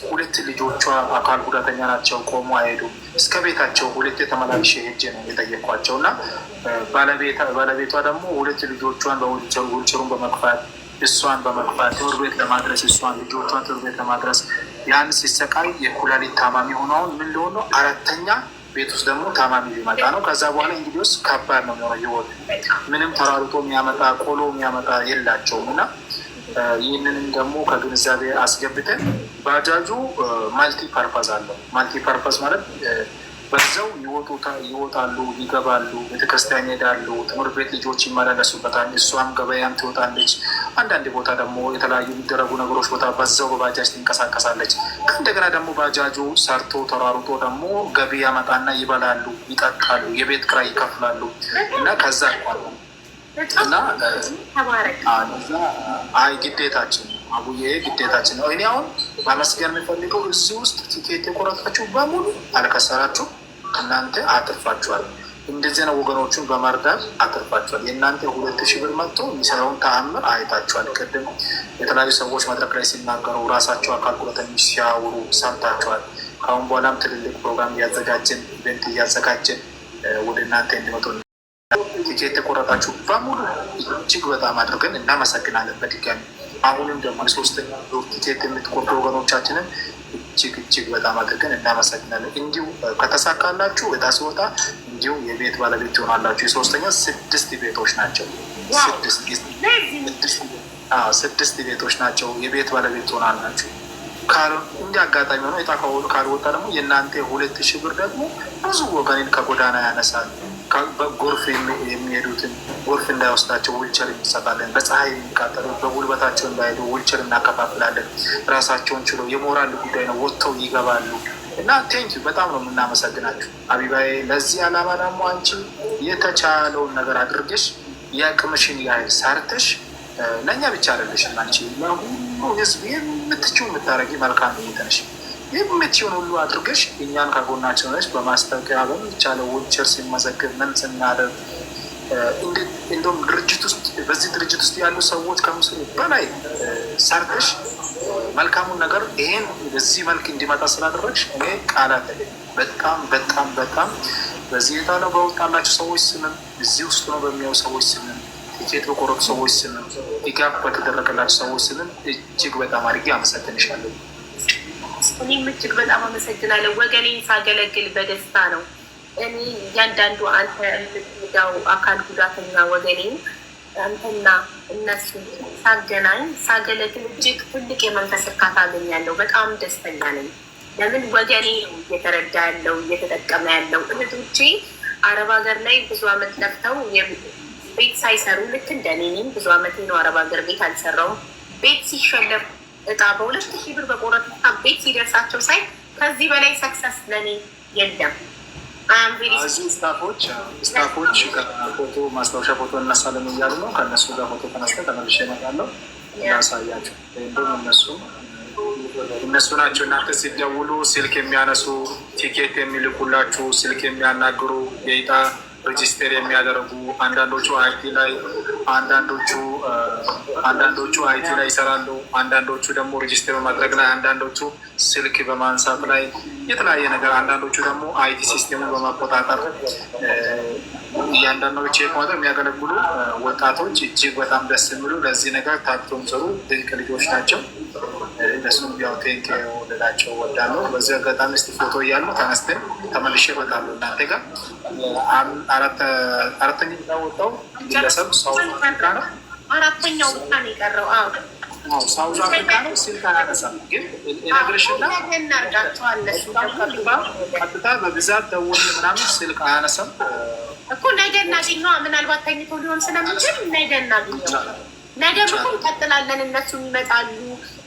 Speaker 3: ሁለት ልጆቿ አካል ጉዳተኛ ናቸው፣ ቆሞ አይሄዱም። እስከ ቤታቸው ሁለት ተመላልሼ ሄጄ ነው የጠየኳቸው እና ባለቤቷ ደግሞ ሁለት ልጆቿን በውልቸሩን በመግፋት እሷን በመግፋት ትምህርት ቤት ለማድረስ እሷን ልጆቿን ትምህርት ቤት ለማድረስ ያን ሲሰቃይ የኩላሊት ታማሚ ሆነውን ምን ሊሆን ነው? አራተኛ ቤት ውስጥ ደግሞ ታማሚ ሊመጣ ነው። ከዛ በኋላ እንግዲህ ውስጥ ከባድ ነው የሚሆነው ህይወት። ምንም ተራርጦ የሚያመጣ ቆሎ የሚያመጣ የላቸውም እና ይህንንም ደግሞ ከግንዛቤ አስገብተን ባጃጁ ማልቲ ፐርፐዝ አለው። ማልቲ ፐርፐዝ ማለት በዛው ይወጣሉ፣ ይገባሉ፣ ቤተክርስቲያን ይሄዳሉ፣ ትምህርት ቤት ልጆች ይመላለሱበታል፣ እሷም ገበያም ትወጣለች። አንዳንድ ቦታ ደግሞ የተለያዩ የሚደረጉ ነገሮች ቦታ በዛው በባጃጅ ትንቀሳቀሳለች። እንደገና ደግሞ ባጃጁ ሰርቶ ተሯሩጦ ደግሞ ገቢ ያመጣና ይበላሉ፣ ይጠጣሉ፣ የቤት ኪራይ ይከፍላሉ እና ከዛ እና አይ ግዴታችን አቡዬ ግዴታችን ነው። እኔ አሁን ማመስገን የምፈልገው እዚህ ውስጥ ቲኬት የቆረጣችሁ በሙሉ አልከሰራችሁ፣ እናንተ አትርፋችኋል። እንደዚህ ነው ወገኖቹን በመርዳት አትርፋችኋል። የእናንተ 2000 ብር መጥቶ የሚሰራውን ተአምር አይታችኋል። ቅድም የተለያዩ ሰዎች መድረክ ላይ ሲናገሩ ራሳቸው አካል ጉዳተኞች ሲያወሩ ሰምታችኋል። ከአሁን በኋላም ትልልቅ ፕሮግራም እያዘጋጀን ኢቨንት እያዘጋጀን ወደ እናንተ እንዲመጡ ቲኬት የቆረጣችሁ በሙሉ እጅግ በጣም አድርገን እናመሰግናለን በድጋሚ። አሁንም ደግሞ ሶስተኛ ቲኬት የምትቆርጡ ወገኖቻችንን እጅግ በጣም አድርገን እናመሰግናለን። እንዲሁ ከተሳካላችሁ እጣ ሲወጣ እንዲሁ የቤት ባለቤት ትሆናላችሁ። የሶስተኛ 6 ቤቶች ናቸው። 6 ቤቶች ናቸው። የቤት ባለቤት ትሆናላችሁ። እንደ አጋጣሚ ሆኖ እጣ ካልወጣ ደግሞ የእናንተ 2000 ብር ደግሞ ብዙ ወገንን ከጎዳና ያነሳል። በጎርፍ የሚሄዱትን ጎርፍ እንዳይወስዳቸው ዊልቸር እንሰጣለን። በፀሐይ የሚቃጠሉ በጉልበታቸው እንዳይሄዱ ዊልቸር እናከፋፍላለን። ራሳቸውን ችሎ የሞራል ጉዳይ ነው፣ ወጥተው ይገባሉ እና ቴንኪዩ በጣም ነው የምናመሰግናችሁ አቢባዬ። ለዚህ ዓላማ ደግሞ አንቺ የተቻለውን ነገር አድርገሽ የአቅምሽን ያህል ሰርተሽ ለእኛ ብቻ አይደለሽም፣ አንቺ ለሁሉ ህዝብ የምትችው የምታደርጊ መልካም ነሽ። የምትሆን ሁሉ አድርገሽ እኛን ከጎናችን ነች። በማስታወቂያ በሚቻለው ዊልቸር ሲመዘግብ ምን ስናደርግ እንደውም ድርጅት ውስጥ በዚህ ድርጅት ውስጥ ያሉ ሰዎች ከምስሉ በላይ ሰርተሽ መልካሙን ነገር ይሄን በዚህ መልክ እንዲመጣ ስላደረግሽ እኔ ቃላት በጣም በዚህ የታለው በወጣላቸው ሰዎች ስምም እዚህ ውስጥ ነው በሚያው ሰዎች ስምም ቲኬት በቆረጡ ሰዎች ስምም ድጋፍ በተደረገላቸው ሰዎች ስምም እጅግ በጣም አድርጌ አመሰግንሻለሁ።
Speaker 4: እኔም እጅግ በጣም አመሰግናለሁ። ወገኔን ሳገለግል በደስታ ነው። እኔ እያንዳንዱ አንተ የምትሄዳው አካል ጉዳተኛ ወገኔን አንተና እነሱ ሳገናኝ ሳገለግል እጅግ ትልቅ የመንፈስ እርካታ አገኛለሁ። በጣም ደስተኛ ነኝ። ለምን ወገኔ ነው እየተረዳ ያለው እየተጠቀመ ያለው። እህቶቼ አረብ ሀገር ላይ ብዙ አመት ለፍተው ቤት ሳይሰሩ ልክ እንደኔ ብዙ አመቴ ነው አረብ ሀገር ቤት አልሰራውም። ቤት ሲሸለፍ እጣ በ2000 ብር በቆረጡ ቤት ሲደርሳቸው ሳይ ከዚህ በላይ ሰክሰስ ለኔ የለም።
Speaker 3: ስታፎች ፎቶ ማስታወሻ ፎቶ እነሳለን እያሉ ነው። ከእነሱ ጋር ፎቶ ተነስተ ተመልሼ እመጣለሁ ያሳያቸው። እነሱ ናቸው እናንተ ሲደውሉ ስልክ የሚያነሱ ቲኬት የሚልኩላችሁ ስልክ የሚያናግሩ የእጣ ሬጂስተር የሚያደርጉ አንዳንዶቹ አይቲ ላይ ይሰራሉ። አንዳንዶቹ ደግሞ ሬጂስተር በማድረግ ላይ፣ አንዳንዶቹ ስልክ በማንሳት ላይ የተለያየ ነገር፣ አንዳንዶቹ ደግሞ አይቲ ሲስቴሙን በማቆጣጠር እያንዳንዱ ቼክ ማድረግ የሚያገለግሉ ወጣቶች እጅግ በጣም ደስ የሚሉ ለዚህ ነገር ታክቶ የሚሰሩ ድንቅ ልጆች ናቸው። እነሱም ያው ቴንክ ልላቸው ወዳለሁ። በዚህ አጋጣሚ ስ ፎቶ እያሉ ተነስተን ተመልሼ እመጣለሁ እናንተ ጋር። አራተኛ ወጣው ግለሰብ ሳውዝ አፍሪካ ነው።
Speaker 4: አራተኛው ብቻ ነው የቀረው።
Speaker 3: ሳውዝ አፍሪካ ነው። ስልክ አያነሳም፣ ግን እነግርሽና ቀጥታ በብዛት ደውል ምናምን ስልክ አያነሳም
Speaker 4: እኮ። ነገ እናገኘዋ ምናልባት ተኝቶ ሊሆን ስለምችል ነገ እናገኘው። ነገ ብቻ እንቀጥላለን። እነሱም ይመጣሉ፣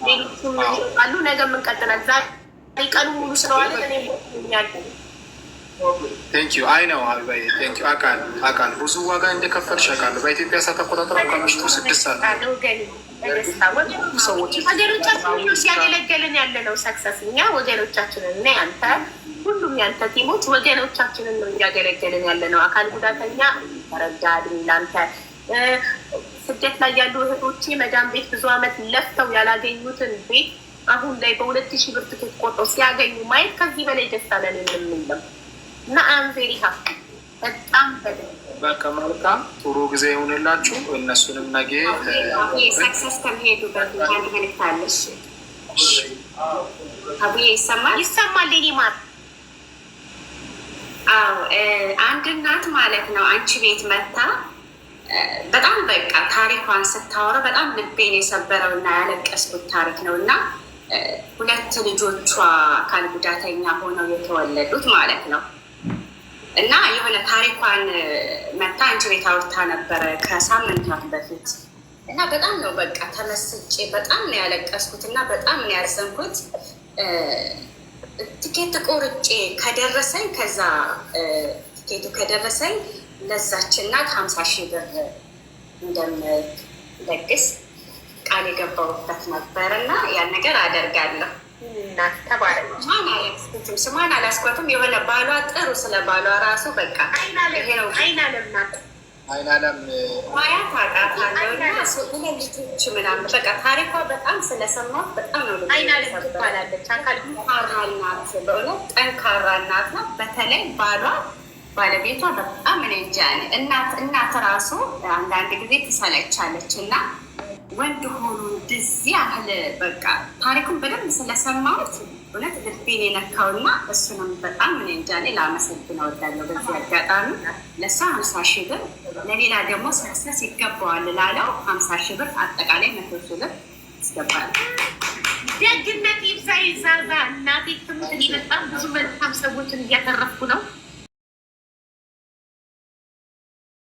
Speaker 4: ሌሎቹም ይመጣሉ። ነገ እንቀጥላለን። ዛሬ ቀኑ ሙሉ ስለዋለ ያለ
Speaker 3: ቴንኪዩ። አይ ነው ሀቢባዬ ቴንኪዩ። አቃል ብዙ ዋጋ እንደከፈልሽ አውቃለሁ። በኢትዮጵያ ሰዓት አቆጣጠር ከምሽቱ 6 ሰዓት
Speaker 4: ሀገሮቻችን ሲያገለገልን ያለ ነው ሰክሰስ። እኛ ወገኖቻችንን እና አንተ ሁሉም ያንተ ቲሞች ወገኖቻችንን ነው እያገለገልን ያለ ነው። አካል ጉዳተኛ ተረዳድ ላንተ ስደት ላይ ያሉ እህቶቼ መዳም ቤት ብዙ አመት ለፍተው ያላገኙትን ቤት አሁን ላይ በ2000 ብር ትኬት ቆርጠው ሲያገኙ ማየት ከዚህ በላይ ደስታ ለን የምንለም እና አምቬሪ ሀፊ በጣም
Speaker 7: በቃ መልካም ጥሩ ጊዜ ይሁንላችሁ። እነሱንም ነገ
Speaker 9: ሰክሰስ ከሚሄዱ በፊት መልክታለሽ። አቡዬ ይሰማል ሊማር አንድ እናት ማለት ነው አንቺ ቤት መታ በጣም በቃ ታሪኳን ስታወራ በጣም ልቤን የሰበረው እና ያለቀስኩት ታሪክ ነው እና 2 ልጆቿ አካል ጉዳተኛ ሆነው የተወለዱት ማለት ነው እና የሆነ ታሪኳን መታ አንቺ ቤት አውርታ ነበረ ከሳምንታት በፊት እና በጣም ነው በቃ ተመስጬ በጣም ነው ያለቀስኩት እና በጣም ነው ያዘንኩት። ትኬት ቆርጬ ከደረሰኝ ከዛ ትኬቱ ከደረሰኝ ለዛች እናት 50,000 ብር እንደምለግስ ቃል የገባሁበት ነበር እና ያን ነገር አደርጋለሁ።
Speaker 4: እናት ተባረክ።
Speaker 9: ስሟን አላስኳትም። የሆነ ባሏ ጥሩ ስለ ባሏ ራሱ በቃ
Speaker 4: አይናለም ናት
Speaker 7: አይናለም
Speaker 9: ማያት አውቃታለሁ እና ልጆች ምናምን በቃ ታሪኳ በጣም ስለሰማት በጣም ነው
Speaker 4: አይናለም ትባላለች። አካል
Speaker 9: ጠንካራ እናት በእውነት ጠንካራ እናት ናት። በተለይ ባለቤቷ በጣም እኔ እንጃ እናት ራሱ አንዳንድ ጊዜ ትሰለቻለች እና ወንድ ሆኖ እንደዚህ ያህል በቃ ታሪኩን በደንብ ስለሰማሁት እውነት ልቤን የነካውና እሱንም በጣም እኔ እንጃ ላመሰግን እወዳለሁ። በዚህ አጋጣሚ ለእሷ 50,000 ብር ለሌላ ደግሞ ሰክሰስ ይገባዋል ላለው 50,000 ብር አጠቃላይ 100,000 ብር ይገባል።
Speaker 4: ደግነት ይብዛ ይዛዛ እናቴ ትሙት። በጣም ብዙ መልካም ሰዎችን እያተረፍኩ ነው።